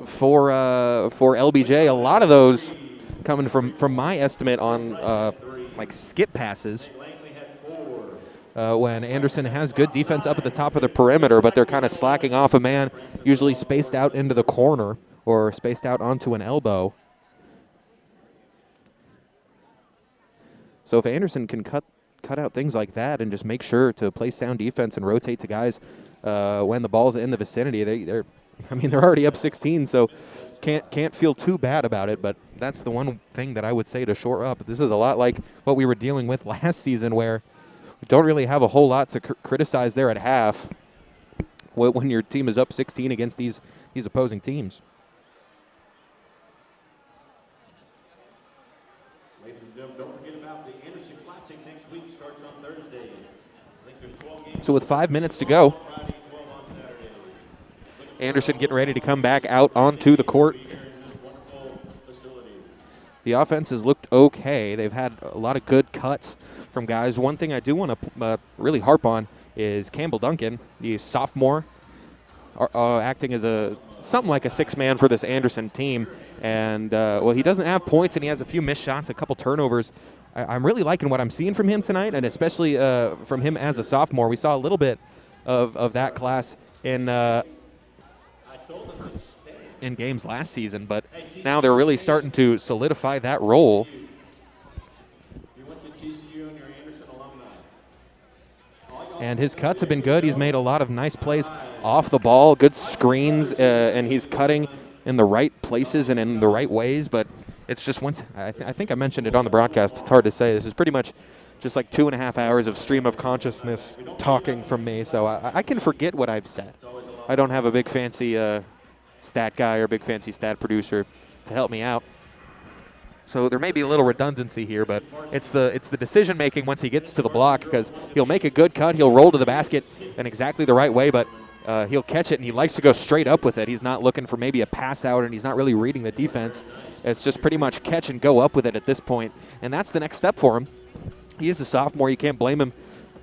for LBJ. A lot of those coming from my estimate on like skip passes. When Anderson has good defense up at the top of the perimeter, but they're kind of slacking off a man, usually spaced out into the corner or spaced out onto an elbow. So if Anderson can cut out things like that and just make sure to play sound defense and rotate to guys when the ball's in the vicinity, they're already up 16, so can't feel too bad about it. But that's the one thing that I would say to shore up. This is a lot like what we were dealing with last season, where we don't really have a whole lot to criticize there at half when your team is up 16 against these opposing teams. Ladies and gentlemen, don't forget about the Anderson Classic next week. Starts on Thursday. So with 5 minutes to go, Anderson getting ready to come back out onto the court. The offense has looked okay. They've had a lot of good cuts from guys. One thing I do want to really harp on is Campbell Duncan, the sophomore, acting as something like a six-man for this Anderson team. And, well, he doesn't have points, and he has a few missed shots, a couple turnovers. I'm really liking what I'm seeing from him tonight, and especially from him as a sophomore. We saw a little bit of that class in games last season, but now they're really starting to solidify that role. And his cuts have been good. He's made a lot of nice plays off the ball, good screens, and he's cutting in the right places and in the right ways. But it's just once I think I mentioned it on the broadcast. It's hard to say. This is pretty much just like 2.5 hours of stream of consciousness talking from me, so I can forget what I've said. I don't have a big fancy stat guy or big fancy stat producer to help me out. So there may be a little redundancy here, but it's the decision making once he gets to the block, because he'll make a good cut, he'll roll to the basket in exactly the right way, but he'll catch it and he likes to go straight up with it. He's not looking for maybe a pass out, and he's not really reading the defense. It's just pretty much catch and go up with it at this point, and that's the next step for him. He is a sophomore. You can't blame him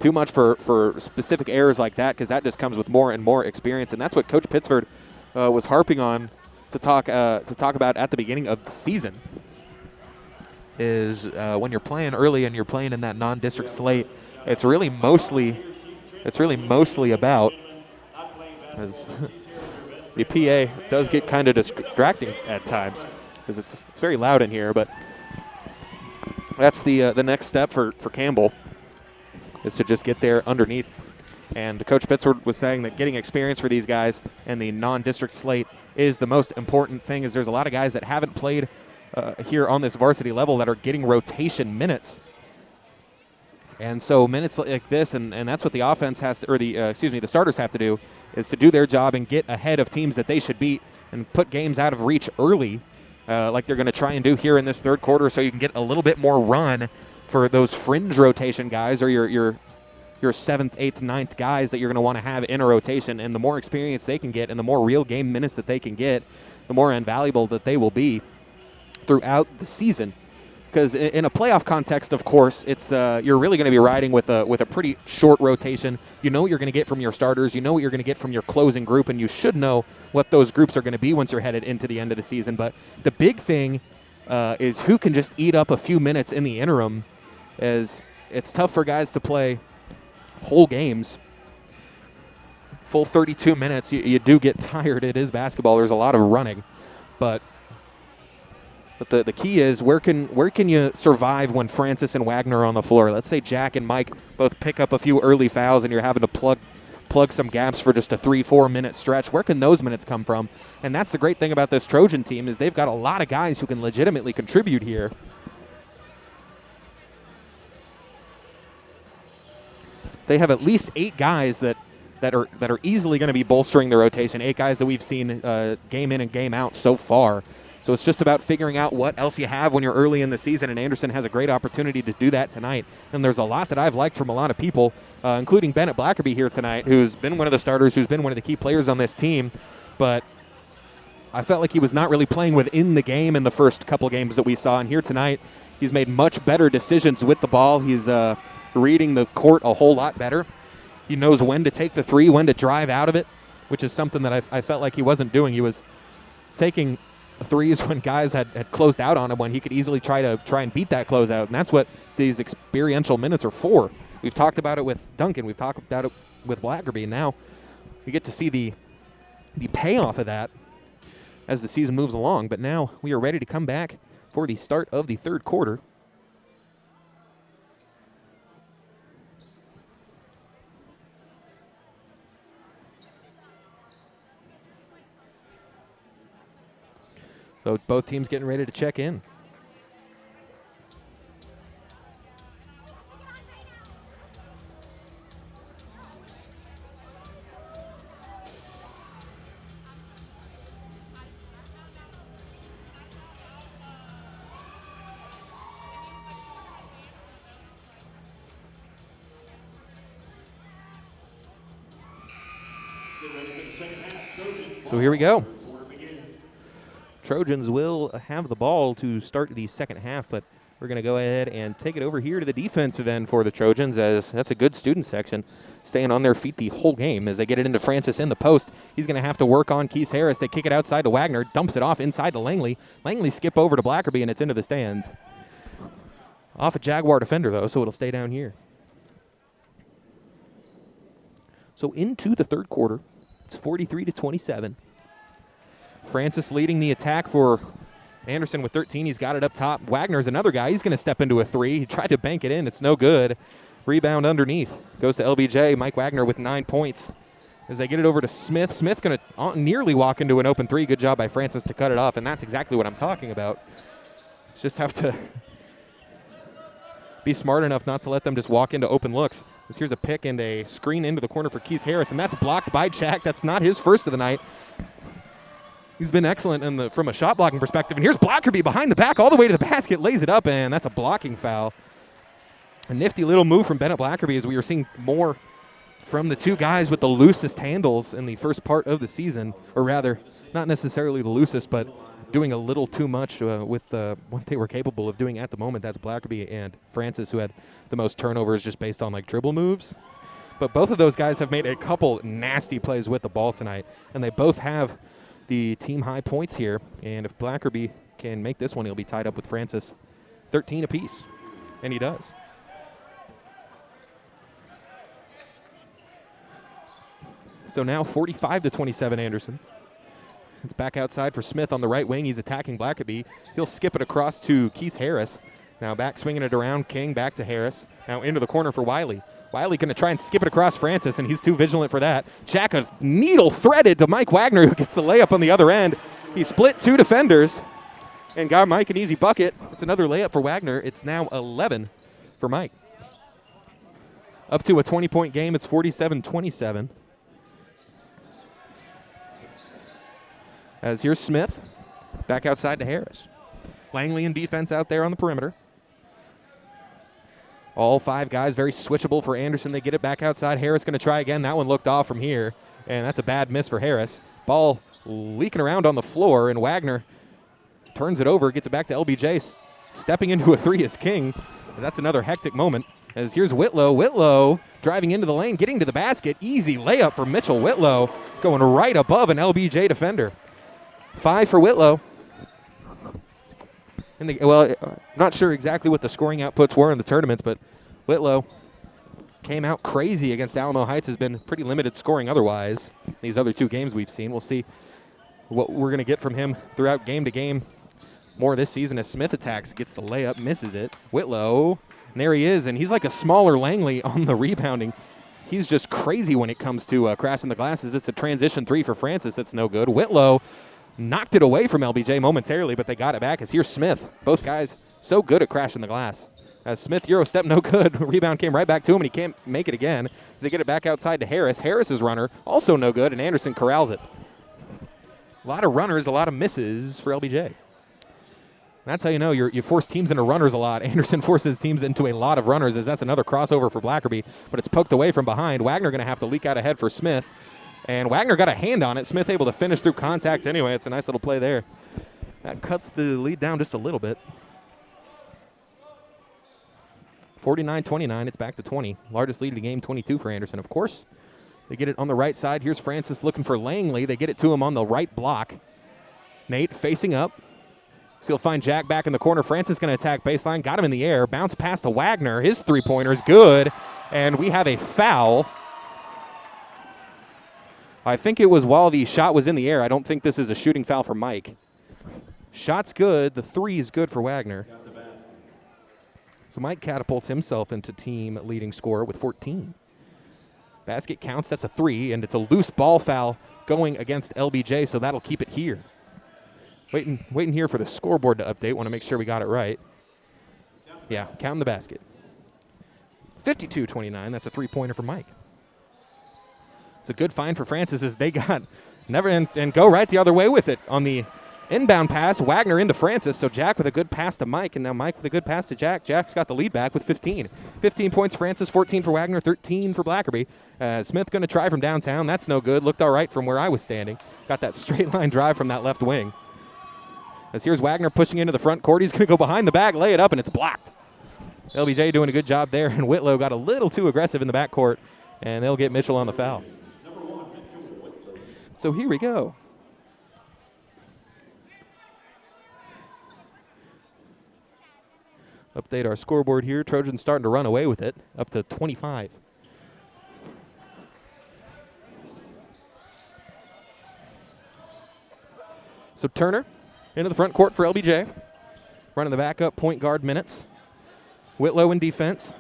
too much for specific errors like that, because that just comes with more and more experience, and that's what Coach Pittsford was harping on to talk about at the beginning of the season. Is when you're playing early and you're playing in that non-district slate, it's really mostly about, as the PA does get kind of distracting at times because it's very loud in here, but that's the next step for Campbell, is to just get there underneath. And Coach Pittsford was saying that getting experience for these guys in the non-district slate is the most important thing, as there's a lot of guys that haven't played here on this varsity level that are getting rotation minutes. And so minutes like this, and that's what the offense has to, or the starters have to do, is to do their job and get ahead of teams that they should beat and put games out of reach early, like they're going to try and do here in this third quarter, so you can get a little bit more run for those fringe rotation guys, or your 7th, 8th, 9th guys that you're going to want to have in a rotation. And the more experience they can get and the more real game minutes that they can get, the more invaluable that they will be throughout the season. Because in a playoff context, of course, it's you're really going to be riding with a pretty short rotation. You know what you're going to get from your starters. You know what you're going to get from your closing group, and you should know what those groups are going to be once you're headed into the end of the season. But the big thing is who can just eat up a few minutes in the interim, as it's tough for guys to play whole games. Full 32 minutes, you do get tired. It is basketball. There's a lot of running. But the key is where can you survive when Francis and Wagner are on the floor? Let's say Jack and Mike both pick up a few early fouls and you're having to plug some gaps for just a 3-4 minute stretch. Where can those minutes come from? And that's the great thing about this Trojan team, is they've got a lot of guys who can legitimately contribute here. They have at least 8 guys that are easily going to be bolstering the rotation, 8 guys that we've seen game in and game out so far. So it's just about figuring out what else you have when you're early in the season, and Anderson has a great opportunity to do that tonight. And there's a lot that I've liked from a lot of people, including Bennett Blackerby here tonight, who's been one of the starters, who's been one of the key players on this team. But I felt like he was not really playing within the game in the first couple games that we saw. And here tonight, he's made much better decisions with the ball. He's reading the court a whole lot better. He knows when to take the three, when to drive out of it, which is something that I felt like he wasn't doing. He was taking threes when guys had closed out on him, when he could easily try and beat that closeout. And that's what these experiential minutes are for. We've talked about it with Duncan. We've talked about it with Blackerby. Now we get to see the payoff of that as the season moves along. But now we are ready to come back for the start of the third quarter. So both teams getting ready to check in. So here we go. Trojans will have the ball to start the second half, but we're going to go ahead and take it over here to the defensive end for the Trojans, as that's a good student section, staying on their feet the whole game as they get it into Francis in the post. He's going to have to work on Keith Harris. They kick it outside to Wagner, dumps it off inside to Langley. Langley skip over to Blackerby, and it's into the stands. Off a Jaguar defender, though, so it'll stay down here. So into the third quarter, it's 43-27. Francis leading the attack for Anderson with 13. He's got it up top. Wagner's another guy. He's going to step into a three. He tried to bank it in. It's no good. Rebound underneath. Goes to LBJ. Mike Wagner with 9 points. As they get it over to Smith. Smith going to nearly walk into an open three. Good job by Francis to cut it off, and that's exactly what I'm talking about. Just have to be smart enough not to let them just walk into open looks. Here's a pick and a screen into the corner for Keith Harris, and that's blocked by Jack. That's not his first of the night. He's been excellent from a shot blocking perspective. And here's Blackerby behind the back all the way to the basket, lays it up, and that's a blocking foul. A nifty little move from Bennett Blackerby, as we were seeing more from the two guys with the loosest handles in the first part of the season, or rather, not necessarily the loosest, but doing a little too much with what they were capable of doing at the moment. That's Blackerby and Francis, who had the most turnovers just based on like dribble moves. But both of those guys have made a couple nasty plays with the ball tonight, and they both have the team high points here. And if Blackerby can make this one, he'll be tied up with Francis 13 apiece, and he does. So now 45-27 Anderson. It's back outside for Smith on the right wing. He's attacking Blackerby. He'll skip it across to Keith Harris. Now back swinging it around. King back to Harris. Now into the corner for Wiley. Wiley going to try and skip it across Francis, and he's too vigilant for that. Jack a needle threaded to Mike Wagner, who gets the layup on the other end. He split two defenders and got Mike an easy bucket. It's another layup for Wagner. It's now 11 for Mike. Up to a 20-point game. It's 47-27. As here's Smith, back outside to Harris. Langley in defense out there on the perimeter. All five guys very switchable for Anderson. They get it back outside. Harris going to try again. That one looked off from here, and that's a bad miss for Harris. Ball leaking around on the floor, and Wagner turns it over, gets it back to LBJ. Stepping into a three is King. That's another hectic moment. As here's Whitlow. Whitlow driving into the lane, getting to the basket. Easy layup for Mitchell Whitlow, going right above an LBJ defender. 5 for Whitlow. Not sure exactly what the scoring outputs were in the tournaments, but Whitlow came out crazy against Alamo Heights. Has been pretty limited scoring otherwise. These other two games we've seen. We'll see what we're going to get from him throughout game to game more this season as Smith attacks, gets the layup, misses it. Whitlow, and there he is, and he's like a smaller Langley on the rebounding. He's just crazy when it comes to crashing the glasses. It's a transition three for Francis. That's no good. Whitlow knocked it away from LBJ momentarily, but they got it back as here's Smith. Both guys so good at crashing the glass. As Smith Euro step, no good. Rebound came right back to him, and he can't make it again as they get it back outside to Harris. Harris's runner, also no good, and Anderson corrals it. A lot of runners, a lot of misses for LBJ. That's how you know you force teams into runners a lot. Anderson forces teams into a lot of runners, as that's another crossover for Blackerby, but it's poked away from behind. Wagner going to have to leak out ahead for Smith. And Wagner got a hand on it. Smith able to finish through contact anyway. It's a nice little play there. That cuts the lead down just a little bit. 49-29, it's back to 20. Largest lead of the game, 22 for Anderson. Of course, they get it on the right side. Here's Francis looking for Langley. They get it to him on the right block. Nate facing up. So he'll find Jack back in the corner. Francis going to attack baseline. Got him in the air. Bounce pass to Wagner. His three-pointer is good. And we have a foul. I think it was while the shot was in the air. I don't think this is a shooting foul for Mike. Shot's good. The three is good for Wagner. So Mike catapults himself into team leading scorer with 14. Basket counts. That's a three, and it's a loose ball foul going against LBJ, so that'll keep it here. Waiting here for the scoreboard to update. Want to make sure we got it right. Yeah, counting the basket. 52-29. That's a three-pointer for Mike. It's a good find for Francis as they got never and go right the other way with it on the Inbound pass, Wagner into Francis, so Jack with a good pass to Mike, and now Mike with a good pass to Jack. Jack's got the lead back with 15. 15 points Francis, 14 for Wagner, 13 for Blackerby. Smith going to try from downtown. That's no good. Looked all right from where I was standing. Got that straight line drive from that left wing. As here's Wagner pushing into the front court. He's going to go behind the back, lay it up, and it's blocked. LBJ doing a good job there, and Whitlow got a little too aggressive in the backcourt, and they'll get Mitchell on the foul. So here we go. Update our scoreboard here. Trojans starting to run away with it, up to 25. So Turner into the front court for LBJ. Running the backup point guard minutes. Whitlow in defense.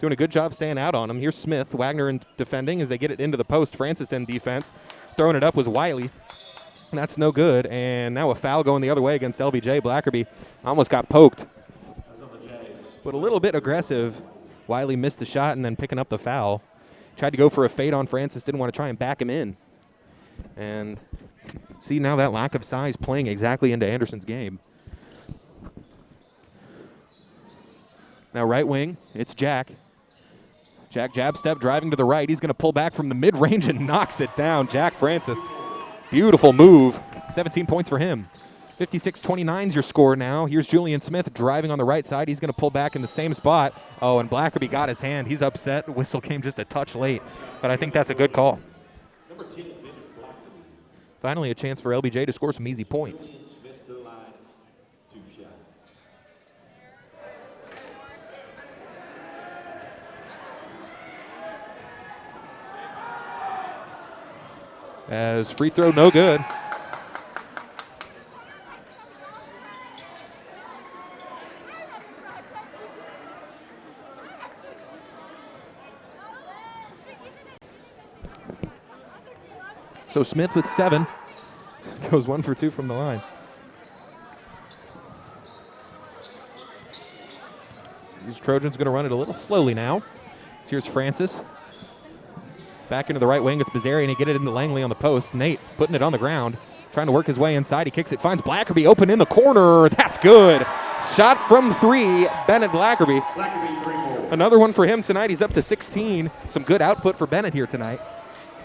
Doing a good job staying out on him. Here's Smith. Wagner in defending as they get it into the post. Francis in defense. Throwing it up was Wiley. And that's no good. And now a foul going the other way against LBJ. Blackerby almost got poked. But a little bit aggressive. Wiley missed the shot and then picking up the foul. Tried to go for a fade on Francis. Didn't want to try and back him in. And see now that lack of size playing exactly into Anderson's game. Now right wing, it's Jack. Jack jab step driving to the right. He's going to pull back from the mid-range and knocks it down. Jack Francis, beautiful move. 17 points for him. 56-29 is your score now. Here's Julian Smith driving on the right side. He's going to pull back in the same spot. Oh, and Blackerby got his hand. He's upset. Whistle came just a touch late, but I think that's a good call. Finally a chance for LBJ to score some easy points. As free throw, no good. So Smith with 7. Goes 1 for 2 from the line. These Trojans going to run it a little slowly now. So here's Francis. Back into the right wing. It's Bazarian. He get it into Langley on the post. Nate putting it on the ground. Trying to work his way inside. He kicks it. Finds Blackerby open in the corner. That's good. Shot from 3. Bennett Blackerby. Another one for him tonight. He's up to 16. Some good output for Bennett here tonight.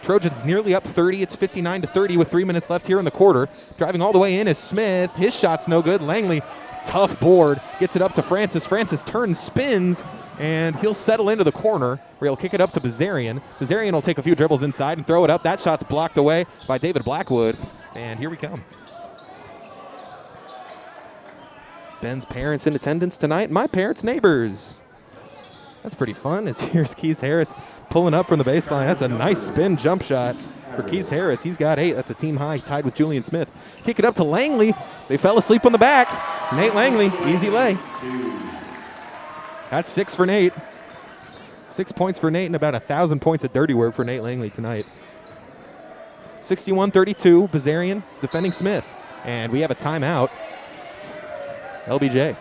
Trojans nearly up 30. It's 59-30 with 3 minutes left here in the quarter. Driving all the way in is Smith. His shot's no good. Langley, tough board. Gets it up to Francis. Francis turns, spins, and he'll settle into the corner where he'll kick it up to Bazarian. Bazarian will take a few dribbles inside and throw it up. That shot's blocked away by David Blackwood. And here we come. Ben's parents in attendance tonight. My parents' neighbors. That's pretty fun. As here's Keys Harris pulling up from the baseline. That's a nice spin jump shot for Keys Harris. He's got 8. That's a team high, tied with Julian Smith. Kick it up to Langley. They fell asleep on the back. Nate Langley, easy lay. That's 6 for Nate. 6 points for Nate and about 1,000 points of dirty work for Nate Langley tonight. 61-32, Bazarian defending Smith. And we have a timeout. LBJ.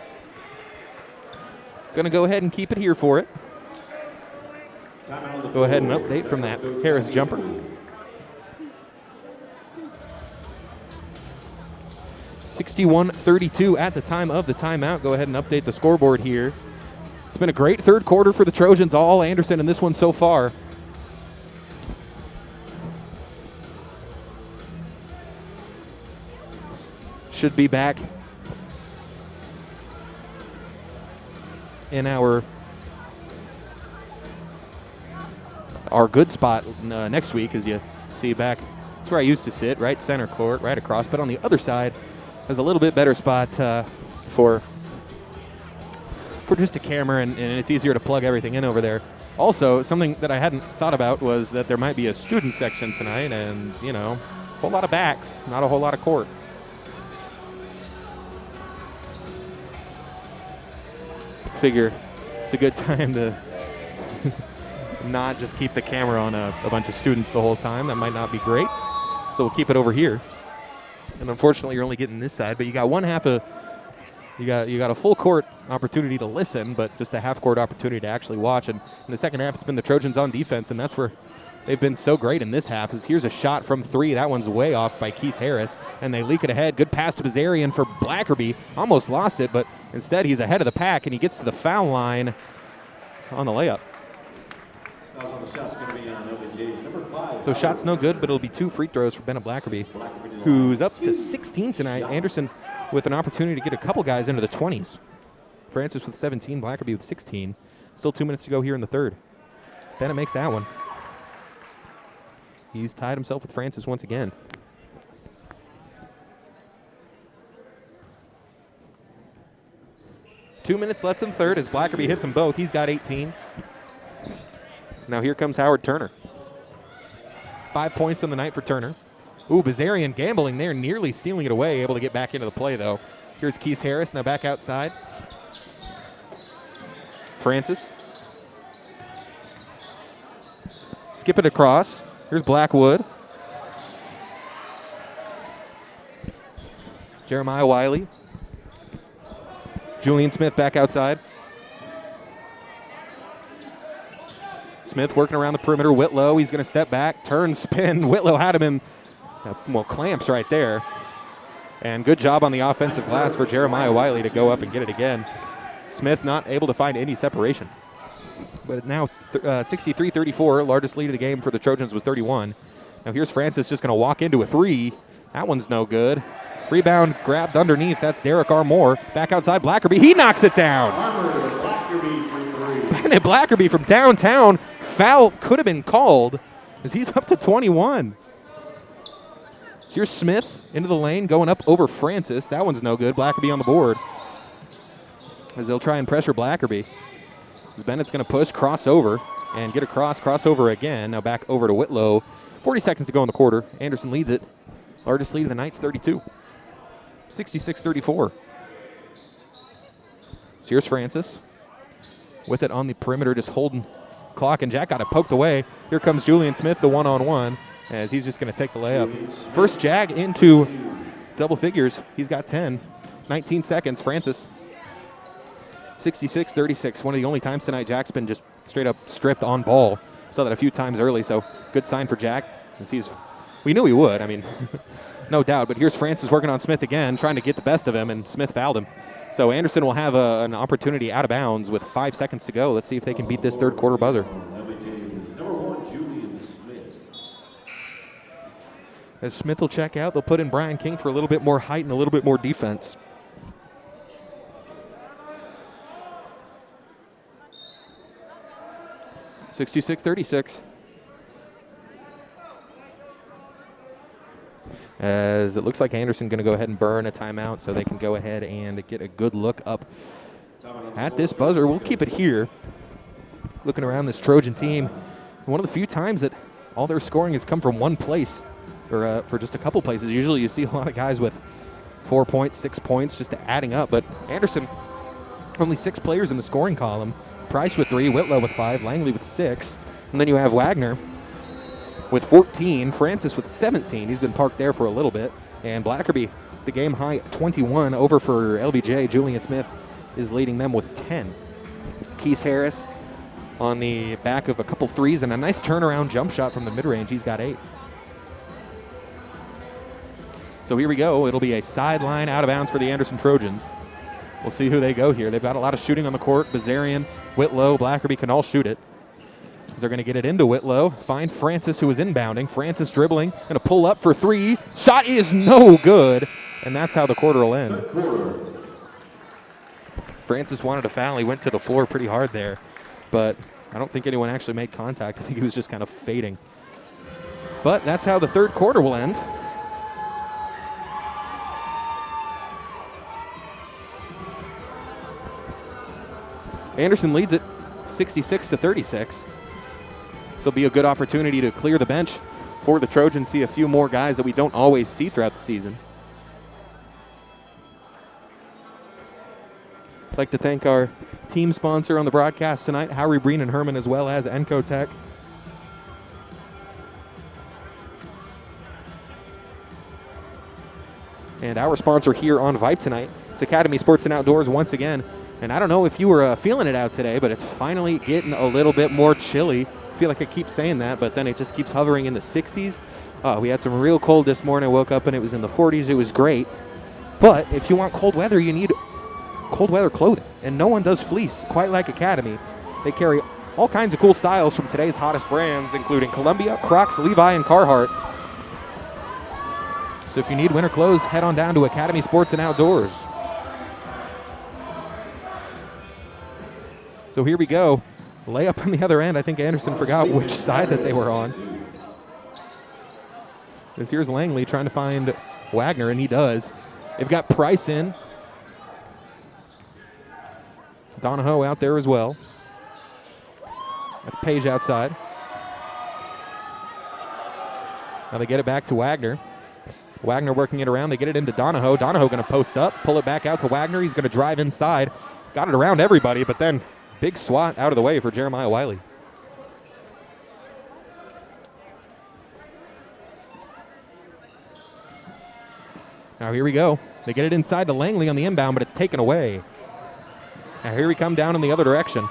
Going to go ahead and keep it here for it. Go ahead and update from that Harris jumper. 61-32 at the time of the timeout. Go ahead and update the scoreboard here. It's been a great third quarter for the Trojans. All Anderson in this one so far. Should be back in our good spot next week, as you see back. That's where I used to sit, right center court, right across. But on the other side, there's a little bit better spot for just a camera, and it's easier to plug everything in over there. Also, something that I hadn't thought about was that there might be a student section tonight, and, you know, a whole lot of backs, not a whole lot of court. Figure it's a good time to not just keep the camera on a bunch of students the whole time. That might not be great. So we'll keep it over here. And unfortunately, you're only getting this side, but you got one half of you got a full court opportunity to listen, but just a half court opportunity to actually watch. And in the second half, it's been the Trojans on defense, and that's where they've been so great in this half. Here's a shot from 3. That one's way off by Keith Harris, and they leak it ahead. Good pass to Bazarian for Blackerby. Almost lost it, but instead he's ahead of the pack, and he gets to the foul line on the layup. Fouls on the shot's going to be on LBJ's number 5. So shot's no good, but it'll be 2 free throws for Bennett Blackerby, who's up to 16 tonight. Anderson with an opportunity to get a couple guys into the 20s. Francis with 17, Blackerby with 16. Still 2 minutes to go here in the third. Bennett makes that one. He's tied himself with Francis once again. Two minutes left in the third as Blackerby hits them both. He's got 18. Now here comes Howard Turner. 5 points on the night for Turner. Ooh, Bazarian gambling there, nearly stealing it away, able to get back into the play though. Here's Keith Harris, now back outside. Francis. Skip it across. Here's Blackwood. Jeremiah Wiley. Julian Smith back outside. Smith working around the perimeter. Whitlow, he's going to step back, turn, spin. Whitlow had him in, well, clamps right there. And good job on the offensive glass for Jeremiah Wiley to go up and get it again. Smith not able to find any separation. But now 63-34, largest lead of the game for the Trojans was 31. Now here's Francis just going to walk into a 3. That one's no good. Rebound grabbed underneath. That's Derek Armour. Back outside, Blackerby. He knocks it down. Blackerby for 3. Bennett Blackerby from downtown. Foul could have been called as he's up to 21. So here's Smith into the lane, going up over Francis. That one's no good. Blackerby on the board as they'll try and pressure Blackerby. As Bennett's going to push, crossover, and get across, crossover again. Now back over to Whitlow. 40 seconds to go in the quarter. Anderson leads it. Largest lead of the night's 32. 66-34. So here's Francis. With it on the perimeter, just holding clock, and Jack got it poked away. Here comes Julian Smith, the one-on-one, as he's just going to take the layup. First Jag into double figures. He's got 10. 19 seconds, Francis. 66-36. One of the only times tonight Jack's been just straight up stripped on ball. Saw that a few times early, so good sign for Jack. We knew he would, I mean, no doubt. But here's Francis working on Smith again, trying to get the best of him, and Smith fouled him. So Anderson will have an opportunity out of bounds with 5 seconds to go. Let's see if they can beat this third quarter buzzer. Number 1, Julian Smith. As Smith will check out, they'll put in Brian King for a little bit more height and a little bit more defense. (66-36). As it looks like Anderson going to go ahead and burn a timeout so they can go ahead and get a good look up at this buzzer. We'll keep it here. Looking around this Trojan team, one of the few times that all their scoring has come from one place, or for just a couple places. Usually you see a lot of guys with 4 points, 6 points, just adding up. But Anderson, only 6 players in the scoring column. Price with 3, Whitlow with 5, Langley with 6. And then you have Wagner with 14, Francis with 17. He's been parked there for a little bit. And Blackerby, the game high 21 over for LBJ. Julian Smith is leading them with 10. Keith Harris on the back of a couple threes and a nice turnaround jump shot from the mid-range. He's got 8. So here we go. It'll be a sideline out of bounds for the Anderson Trojans. We'll see who they go here. They've got a lot of shooting on the court. Bazarian, Whitlow, Blackerby can all shoot it. They're going to get it into Whitlow. Find Francis, who is inbounding. Francis dribbling. Going to pull up for 3. Shot is no good. And that's how the quarter will end. Francis wanted a foul. He went to the floor pretty hard there. But I don't think anyone actually made contact. I think he was just kind of fading. But that's how the third quarter will end. Anderson leads it 66-36. This will be a good opportunity to clear the bench for the Trojans, see a few more guys that we don't always see throughout the season. I'd like to thank our team sponsor on the broadcast tonight, Howery Breen and Herman, as well as Encotech. And our sponsor here on Vype tonight, it's Academy Sports and Outdoors once again. And I don't know if you were feeling it out today, but it's finally getting a little bit more chilly feel like I keep saying that, but then it just keeps hovering in the 60s. We had some real cold this morning. I woke up and it was in the 40s. It was great. But if you want cold weather, you need cold weather clothing. And no one does fleece quite like Academy. They carry all kinds of cool styles from today's hottest brands, including Columbia, Crocs, Levi, and Carhartt. So if you need winter clothes, head on down to Academy Sports and Outdoors. So here we go. Layup on the other end. I think Anderson forgot which side that they were on. Because here's Langley trying to find Wagner, and he does. They've got Price in. Donahoe out there as well. That's Page outside. Now they get it back to Wagner. Wagner working it around. They get it into Donahoe. Donahoe going to post up, pull it back out to Wagner. He's going to drive inside. Got it around everybody, but then big swat out of the way for Jeremiah Wiley. Now here we go. They get it inside to Langley on the inbound, but it's taken away. Now here we come down in the other direction.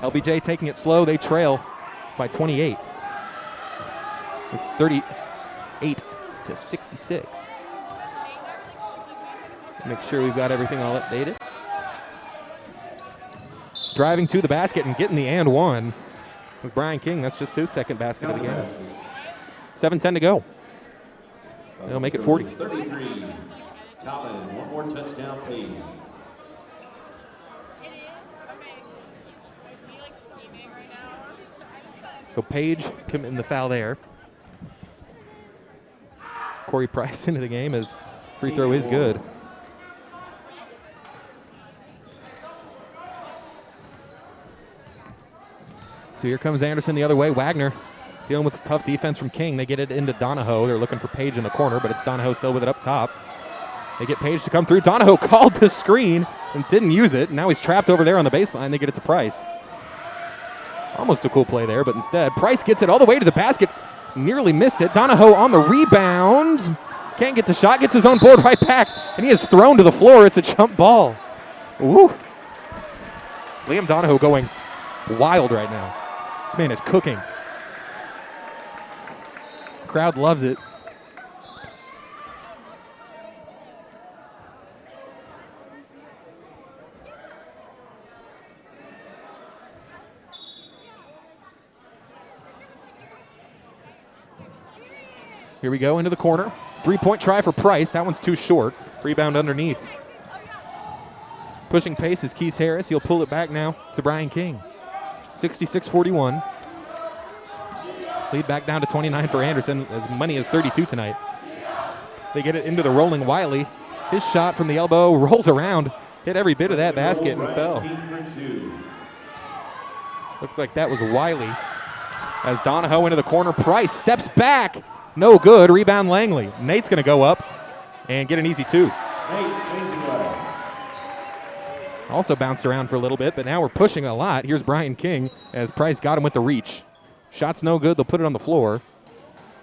LBJ taking it slow. They trail by 28. It's 38 to 66. Make sure we've got everything all updated. Driving to the basket and getting the and one was Brian King. That's just his second basket of the game. 7:10 to go. They'll make it 40. 33. Collin, one more touchdown Page. So Page committing the foul there. Corey Price into the game as free throw is good. So here comes Anderson the other way. Wagner dealing with tough defense from King. They get it into Donahoe. They're looking for Page in the corner, but it's Donahoe still with it up top. They get Page to come through. Donahoe called the screen and didn't use it. Now he's trapped over there on the baseline. They get it to Price. Almost a cool play there, but instead, Price gets it all the way to the basket. Nearly missed it. Donahoe on the rebound. Can't get the shot. Gets his own board right back, and he is thrown to the floor. It's a jump ball. Woo. Liam Donahoe going wild right now. This man is cooking. Crowd loves it. Here we go into the corner. Three-point try for Price. That one's too short. Rebound underneath. Pushing pace is Keith Harris. He'll pull it back now to Brian King. 66-41. Lead back down to 29 for Anderson. As many as 32 tonight. They get it into the rolling Wiley. His shot from the elbow rolls around. Hit every bit of that basket and fell. Looked like that was Wiley. As Donahoe into the corner. Price steps back. No good. Rebound Langley. Nate's going to go up and get an easy two. Also bounced around for a little bit, but now we're pushing a lot. Here's Brian King as Price got him with the reach. Shot's no good. They'll put it on the floor.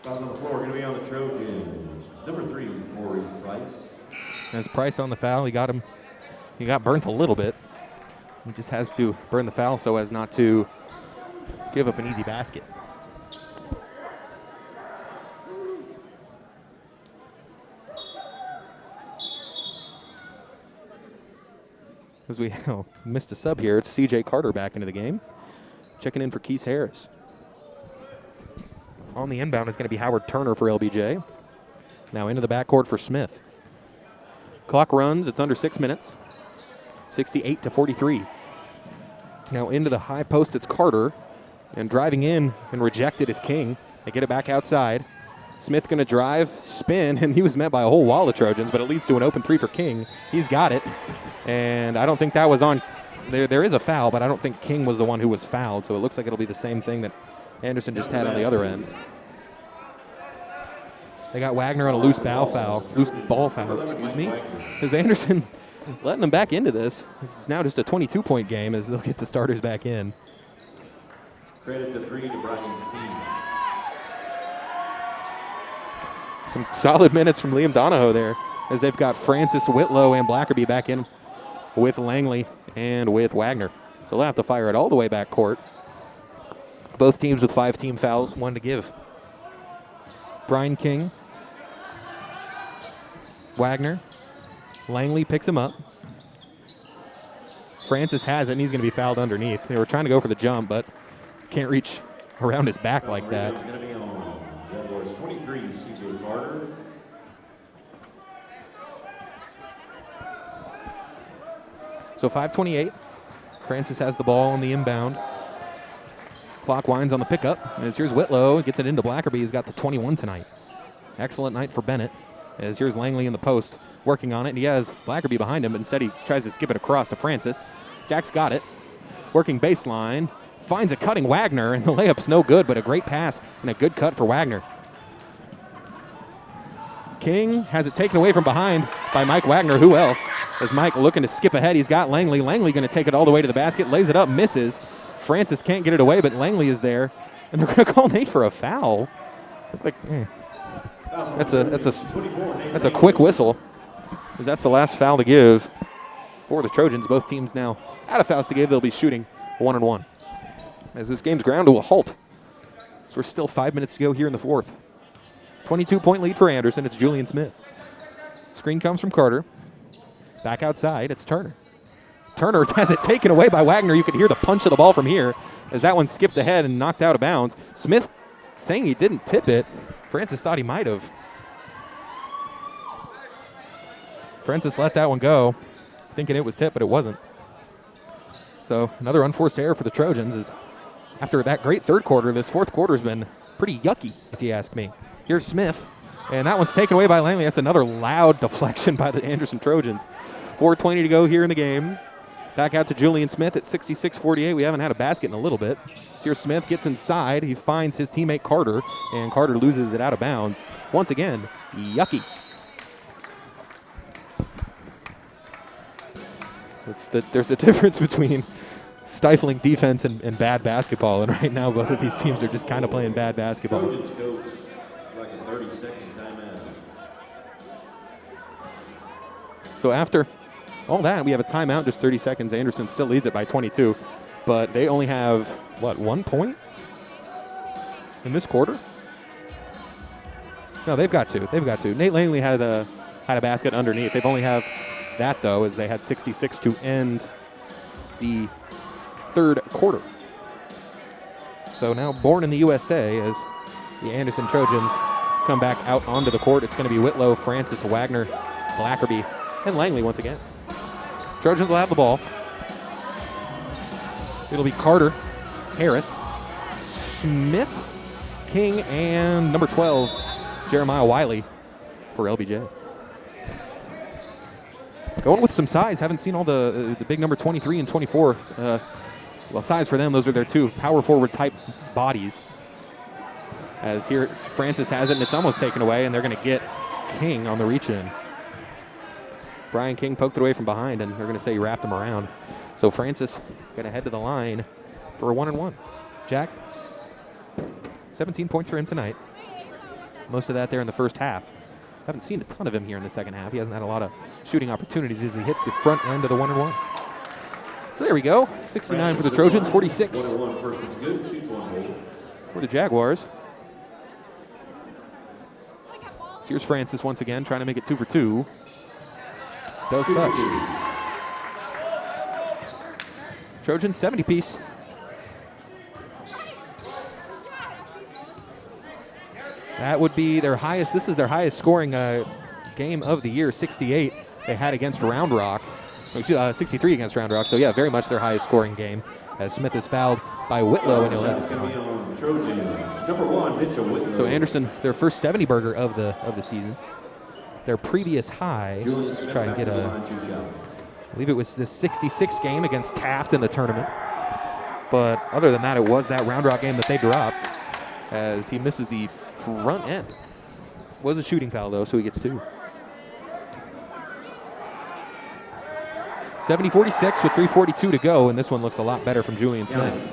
Fouls on the floor. Going to be on the Trojans. Number 3, Corey Price. As Price on the foul, he got him. He got burnt a little bit. He just has to burn the foul so as not to give up an easy basket. As we missed a sub here, it's C.J. Carter back into the game. Checking in for Keith Harris. On the inbound is going to be Howard Turner for LBJ. Now into the backcourt for Smith. Clock runs. It's under 6 minutes. 68-43. Now into the high post, it's Carter. And driving in and rejected is King. They get it back outside. Smith going to drive, spin, and he was met by a whole wall of Trojans, but it leads to an open three for King. He's got it. And I don't think that was on. There is a foul, but I don't think King was the one who was fouled, so it looks like it'll be the same thing that Anderson just had on the other end. They got Wagner on a loose ball foul, excuse me. Because Anderson letting them back into this. It's now just a 22-point game as they'll get the starters back in. Credit the 3 to Brian King. Some solid minutes from Liam Donahoe there as they've got Francis, Whitlow, and Blackerby back in with Langley and with Wagner. So they'll have to fire it all the way back court. Both teams with 5 team fouls, 1 to give. Brian King. Wagner. Langley picks him up. Francis has it, and he's going to be fouled underneath. They were trying to go for the jump, but can't reach around his back like that. It's going to be on Jaguars 23, C.J. Carter. So 5:28. Francis has the ball on the inbound. Clock winds on the pickup. As here's Whitlow, gets it into Blackerby. He's got the 21 tonight. Excellent night for Bennett. As here's Langley in the post, working on it. And he has Blackerby behind him, but instead he tries to skip it across to Francis. Jack's got it. Working baseline. Finds a cutting Wagner, and the layup's no good, but a great pass and a good cut for Wagner. King has it taken away from behind by Mike Wagner. Who else? As Mike looking to skip ahead, he's got Langley. Langley going to take it all the way to the basket, lays it up, misses. Francis can't get it away, but Langley is there, and they're going to call Nate for a foul. Like, that's a quick whistle, because that's the last foul to give for the Trojans. Both teams now out of fouls to give. They'll be shooting 1-and-1 as this game's ground to a halt. So we're still 5 minutes to go here in the fourth. 22-point lead for Anderson. It's Julian Smith. Screen comes from Carter. Back outside, it's Turner. Turner has it taken away by Wagner. You could hear the punch of the ball from here as that one skipped ahead and knocked out of bounds. Smith saying he didn't tip it. Francis thought he might have. Francis let that one go, thinking it was tipped, but it wasn't. So another unforced error for the Trojans is after that great third quarter, this fourth quarter's been pretty yucky, if you ask me. Here's Smith, and that one's taken away by Langley. That's another loud deflection by the Anderson Trojans. 4:20 to go here in the game. Back out to Julian Smith at 66-48. We haven't had a basket in a little bit. So here Smith gets inside. He finds his teammate Carter, and Carter loses it out of bounds. Once again, yucky. There's a difference between stifling defense and bad basketball, and right now both of these teams are just kind of playing bad basketball. Trojans coach like a 30-second timeout. So after all that, we have a timeout, just 30 seconds. Anderson still leads it by 22, but they only have, 1 point in this quarter? No, they've got two. Nate Langley had a basket underneath. They've only have that, though, as they had 66 to end the third quarter. So now born in the USA as the Anderson Trojans come back out onto the court. It's going to be Whitlow, Francis, Wagner, Blackerby, and Langley once again. Trojans will have the ball. It'll be Carter, Harris, Smith, King, and number 12, Jeremiah Wiley for LBJ. Going with some size. Haven't seen all the big number 23 and 24. Well, size for them, those are their two power forward type bodies. As here, Francis has it, and it's almost taken away, and they're going to get King on the reach-in. Brian King poked it away from behind, and they're going to say he wrapped him around. So Francis going to head to the line for a 1-and-1. Jack, 17 points for him tonight. Most of that there in the first half. Haven't seen a ton of him here in the second half. He hasn't had a lot of shooting opportunities as he hits the front end of the 1-and-1. So there we go. 69 for the Trojans, 46 1-and-1, first one's good, 2-1 for the Jaguars. So here's Francis once again, trying to make it 2 for 2. Does such. Trojans 70-piece. That would be their highest. This is their highest scoring game of the year, 68 they had against Round Rock. 63 against Round Rock. So yeah, very much their highest scoring game. As Smith is fouled by Whitlow, and he'll have It's going to be on Trojans. Number 1, Mitchell Whitlow. So Anderson, their first 70 burger of the season. Their previous high. Let's try and get I believe it was the 66 game against Taft in the tournament. But other than that, it was that Round Rock game that they dropped, as he misses the front end. Was a shooting foul though, so he gets 2. 70-46 with 3:42 to go, and this one looks a lot better from Julian Smith.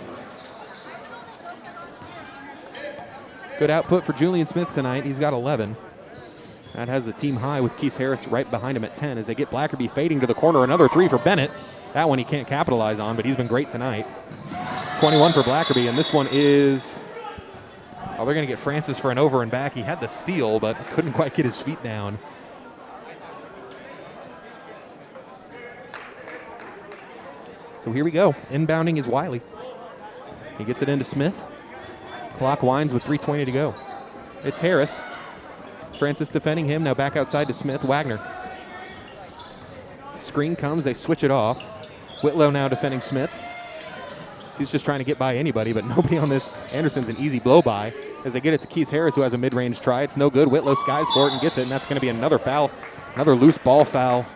Good output for Julian Smith tonight. He's got 11. That has the team high with Keith Harris right behind him at 10 as they get Blackerby fading to the corner. Another 3 for Bennett. That one he can't capitalize on, but he's been great tonight. 21 for Blackerby, and this one is, oh, they're going to get Francis for an over and back. He had the steal, but couldn't quite get his feet down. So here we go. Inbounding is Wiley. He gets it into Smith. Clock winds with 3:20 to go. It's Harris. Francis defending him. Now back outside to Smith. Wagner. Screen comes. They switch it off. Whitlow now defending Smith. He's just trying to get by anybody, but nobody on this. Anderson's an easy blow-by as they get it to Keith Harris, who has a mid-range try. It's no good. Whitlow skies for it and gets it, and that's going to be another foul, another loose ball foul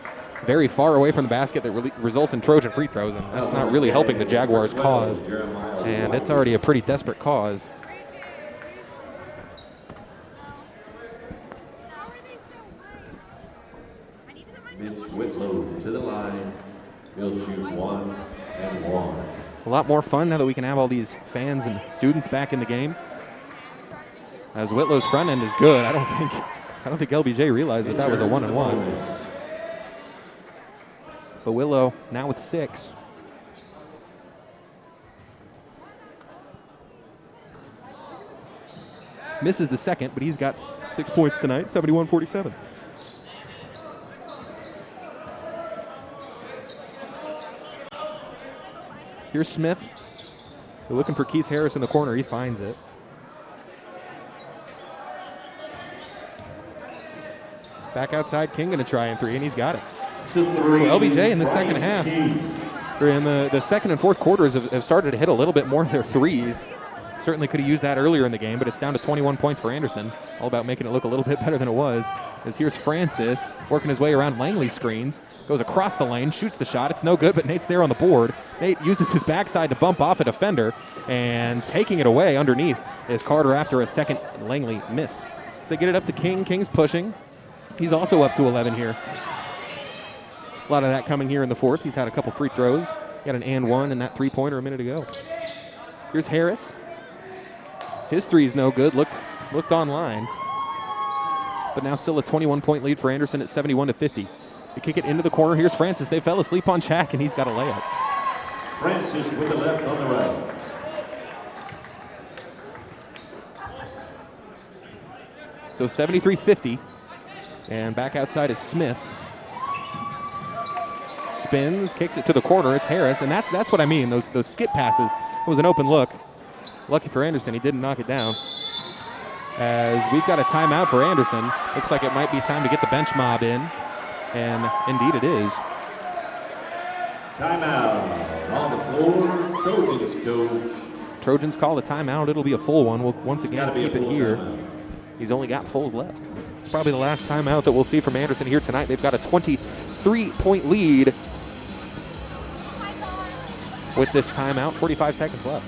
very far away from the basket that results in Trojan free throws, and that's not really helping the Jaguars' cause, and it's already a pretty desperate cause. Mitch Whitlow to the line. He'll shoot 1 and 1. A lot more fun now that we can have all these fans and students back in the game. As Whitlow's front end is good. I don't think LBJ realized that was a 1-and-1. But Whitlow now with 6. Misses the second, but he's got 6 points tonight, 71-47. Here's Smith. They're looking for Keith Harris in the corner. He finds it. Back outside, King going to try in 3, and he's got it. So LBJ in the second half, or in the second and fourth quarters, have started to hit a little bit more of their threes. Certainly could have used that earlier in the game, but it's down to 21 points for Anderson. All about making it look a little bit better than it was. As here's Francis working his way around Langley's screens. Goes across the lane, shoots the shot. It's no good, but Nate's there on the board. Nate uses his backside to bump off a defender, and taking it away underneath is Carter after a second Langley miss. So they get it up to King. King's pushing. He's also up to 11 here. A lot of that coming here in the fourth. He's had a couple free throws. He had an and one and that three-pointer a minute ago. Here's Harris. His three is no good. Looked online. But now still a 21-point lead for Anderson at 71-50. They kick it into the corner. Here's Francis. They fell asleep on Jack, and he's got a layup. Francis with the left on the right. So 73-50. And back outside is Smith. Spins, kicks it to the corner. It's Harris, and that's what I mean. Those skip passes. It was an open look. Lucky for Anderson, he didn't knock it down. As we've got a timeout for Anderson. Looks like it might be time to get the bench mob in, and indeed it is. Timeout on the floor. Trojans coach. Trojans call a timeout. It'll be a full one. We'll once again keep it here. Timeout. He's only got fulls left. It's probably the last timeout that we'll see from Anderson here tonight. They've got a 23-point lead with this timeout. 45 seconds left.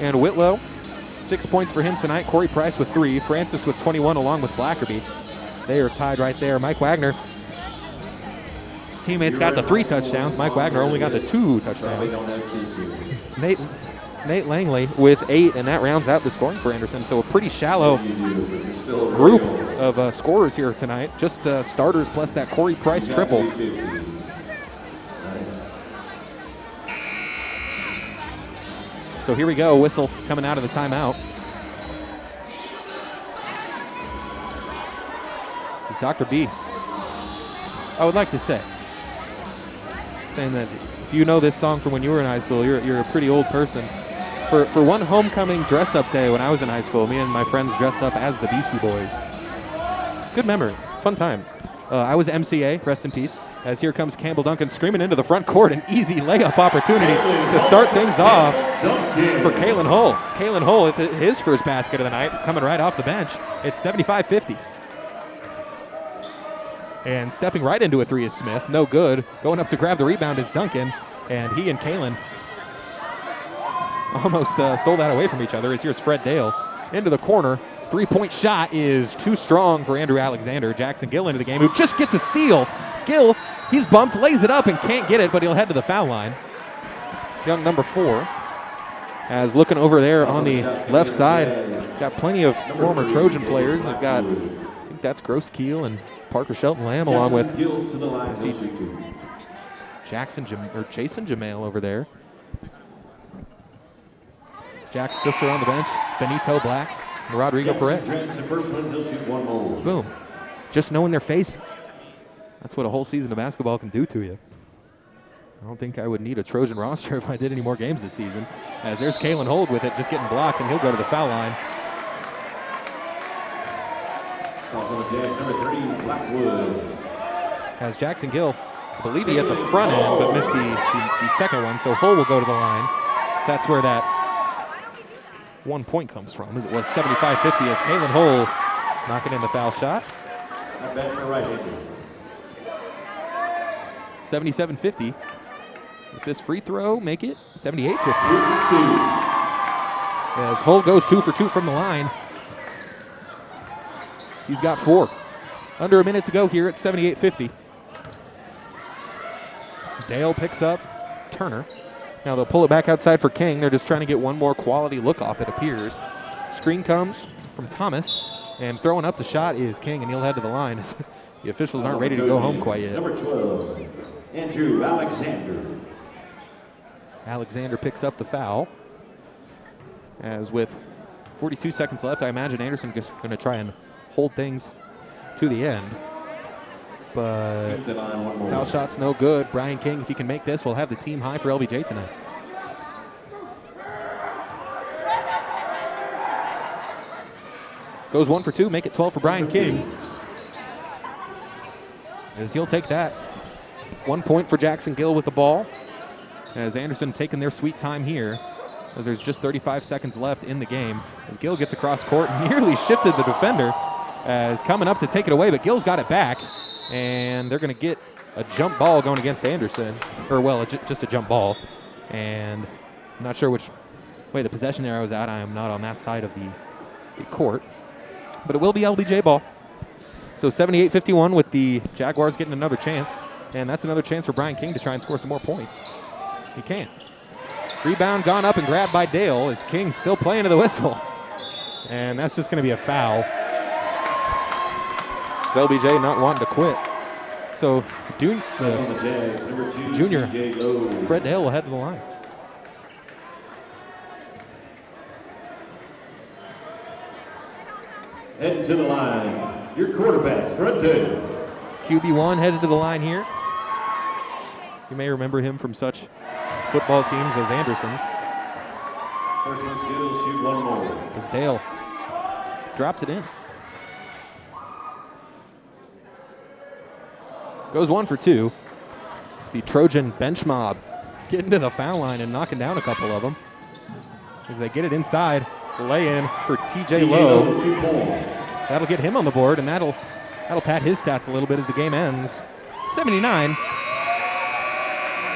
And Whitlow, 6 points for him tonight. Corey Price with 3. Francis with 21 along with Blackerby. They are tied right there. Mike Wagner. His teammates got the 3 touchdowns. Mike Wagner only got the 2 touchdowns. Nate Langley with 8, and that rounds out the scoring for Anderson. So a pretty shallow group of scorers here tonight. Just starters plus that Corey Price triple. So here we go, whistle coming out of the timeout. It's Dr. B. I would like to say, saying that if you know this song from when you were in high school, you're a pretty old person. For one homecoming dress-up day when I was in high school, me and my friends dressed up as the Beastie Boys. Good memory, fun time. I was MCA, rest in peace, as here comes Campbell Duncan screaming into the front court, an easy layup opportunity to start things off for Kalen Hull. Kalen Hull with his first basket of the night, coming right off the bench. It's 75-50. And stepping right into a 3 is Smith, no good. Going up to grab the rebound is Duncan, and he and Kalen almost stole that away from each other. As here's Fred Dale into the corner. 3-point shot is too strong for Andrew Alexander. Jackson Gill into the game, who just gets a steal. Gill, he's bumped, lays it up, and can't get it, but he'll head to the foul line. Young number 4. As looking over there on the left side, got plenty of former Trojan players. They've got, I think that's Gross Keel and Parker Shelton Lamb, along with Jason Jamail over there. Jack Stusser on the bench, Benito Black, and Rodrigo Perez. The first one, he'll shoot one more. Boom. Just knowing their faces. That's what a whole season of basketball can do to you. I don't think I would need a Trojan roster if I did any more games this season. As there's Kalen Hold with it, just getting blocked, and he'll go to the foul line. Also the Jags, number 30, Blackwood. As Jackson Gill, I believe he hit the front end, but missed the second one, so Hull will go to the line. So that's where that 1 point comes from, as it was 75-50 as Kalen Hull knocking in the foul shot. Not bad for right-hander. 77-50. With this free throw, make it 78-50. As Hull goes 2 for 2 from the line. He's got 4. Under a minute to go here at 78-50. Dale picks up Turner. Now they'll pull it back outside for King. They're just trying to get one more quality look off, it appears. Screen comes from Thomas, and throwing up the shot is King, and he'll head to the line. The officials aren't ready to go home quite yet. Number 12, Andrew Alexander. Alexander picks up the foul. As with 42 seconds left, I imagine Anderson is going to try and hold things to the end. But foul shot's no good. Brian King, if he can make this, will have the team high for LBJ tonight. Goes 1 for 2, make it 12 for Brian King. As he'll take that. 1 point for Jackson Gill with the ball. As Anderson taking their sweet time here, as there's just 35 seconds left in the game. As Gill gets across court, nearly shifted the defender, as coming up to take it away, but Gill's got it back. And they're going to get a jump ball going against Anderson. Or, well, just a jump ball. And I'm not sure which way the possession arrow is at. I am not on that side of the court. But it will be LBJ ball. So 78-51 with the Jaguars getting another chance. And that's another chance for Brian King to try and score some more points. He can't. Rebound gone up and grabbed by Dale as King still playing to the whistle. And that's just going to be a foul. It's LBJ not wanting to quit. So junior Fred Dale will head to the line. Heading to the line, your quarterback, Fred Dale. QB1 headed to the line here. You may remember him from such football teams as Anderson's. First one's good, he'll shoot one more. As Dale drops it in. Goes 1 for 2. It's the Trojan bench mob getting to the foul line and knocking down a couple of them. As they get it inside, lay in for TJ Lowe. 2 points. That'll get him on the board, and that'll pad his stats a little bit as the game ends. 79.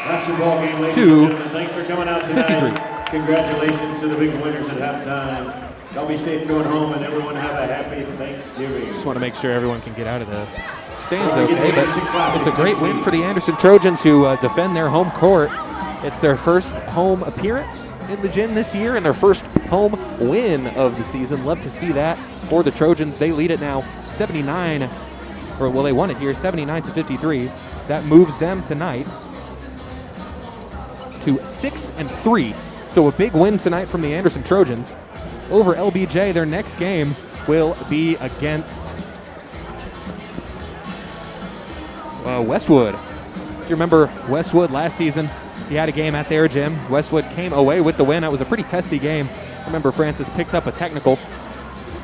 That's your ball game, ladies and gentlemen. Thanks for coming out tonight. Congratulations to the big winners at halftime. Y'all be safe going home, and everyone have a happy Thanksgiving. Just want to make sure everyone can get out of the stands okay, but it's a great win for the Anderson Trojans who defend their home court. It's their first home appearance in the gym this year and their first home win of the season. Love to see that for the Trojans. They lead it now 79, or well, they won it here 79-53. That moves them tonight to 6-3. So a big win tonight from the Anderson Trojans over LBJ. Their next game will be against Westwood. If you remember Westwood last season, he had a game at their gym. Westwood came away with the win. That was a pretty testy game. I remember Francis picked up a technical,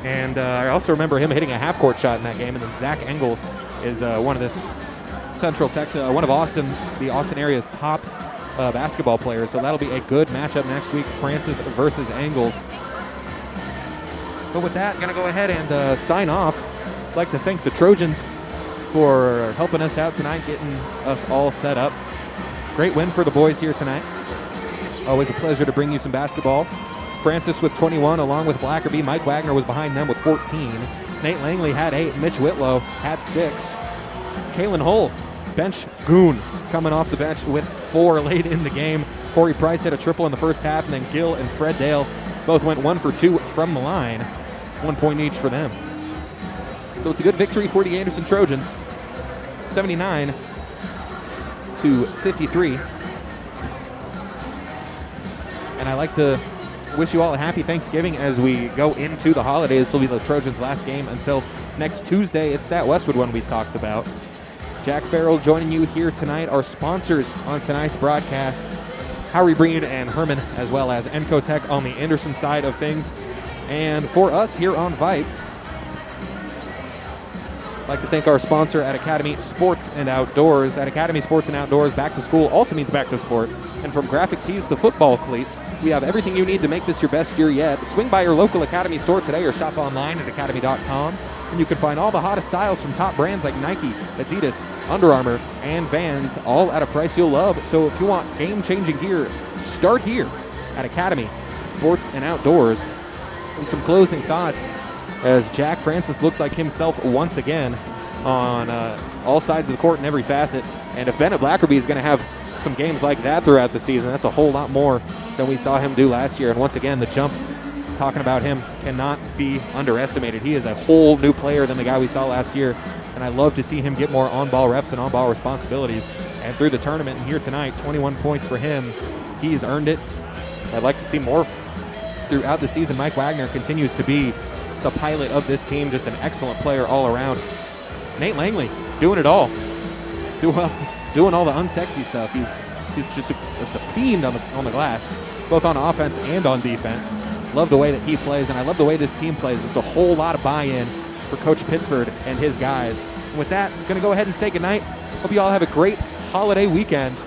and I also remember him hitting a half-court shot in that game. And then Zach Engels is one of this Central Texas, one of the Austin area's top basketball players. So that'll be a good matchup next week, Francis versus Engels. But with that, going to go ahead and sign off. I'd like to thank the Trojans for helping us out tonight, getting us all set up. Great win for the boys here tonight. Always a pleasure to bring you some basketball. Francis with 21, along with Blackerby. Mike Wagner was behind them with 14. Nate Langley had 8. Mitch Whitlow had 6. Kalen Hull, bench goon, coming off the bench with 4 late in the game. Corey Price hit a triple in the first half, and then Gill and Fred Dale both went 1 for 2 from the line. 1 point each for them. So it's a good victory for the Anderson Trojans. 79-53. And I like to wish you all a happy Thanksgiving as we go into the holidays. This will be the Trojans' last game until next Tuesday. It's that Westwood one we talked about. Jack Farrell joining you here tonight. Our sponsors on tonight's broadcast, Howie Breen and Herman, as well as Encotech on the Anderson side of things. And for us here on Vype, I'd like to thank our sponsor at Academy Sports and Outdoors. At Academy Sports and Outdoors, back to school also means back to sport. And from graphic tees to football cleats, we have everything you need to make this your best year yet. Swing by your local Academy store today or shop online at academy.com. And you can find all the hottest styles from top brands like Nike, Adidas, Under Armour, and Vans, all at a price you'll love. So if you want game-changing gear, start here at Academy Sports and Outdoors. And some closing thoughts, as Jack Francis looked like himself once again on all sides of the court in every facet. And if Bennett Blackerby is going to have some games like that throughout the season, that's a whole lot more than we saw him do last year. And once again, the jump, talking about him, cannot be underestimated. He is a whole new player than the guy we saw last year. And I love to see him get more on-ball reps and on-ball responsibilities. And through the tournament and here tonight, 21 points for him. He's earned it. I'd like to see more throughout the season. Mike Wagner continues to be the pilot of this team, just an excellent player all around. Nate Langley doing it all, doing all the unsexy stuff. He's just a fiend on the glass, both on offense and on defense. Love the way that he plays, and I love the way this team plays. Just a whole lot of buy-in for Coach Pittsford and his guys. And with that, I'm going to go ahead and say goodnight. Hope you all have a great holiday weekend.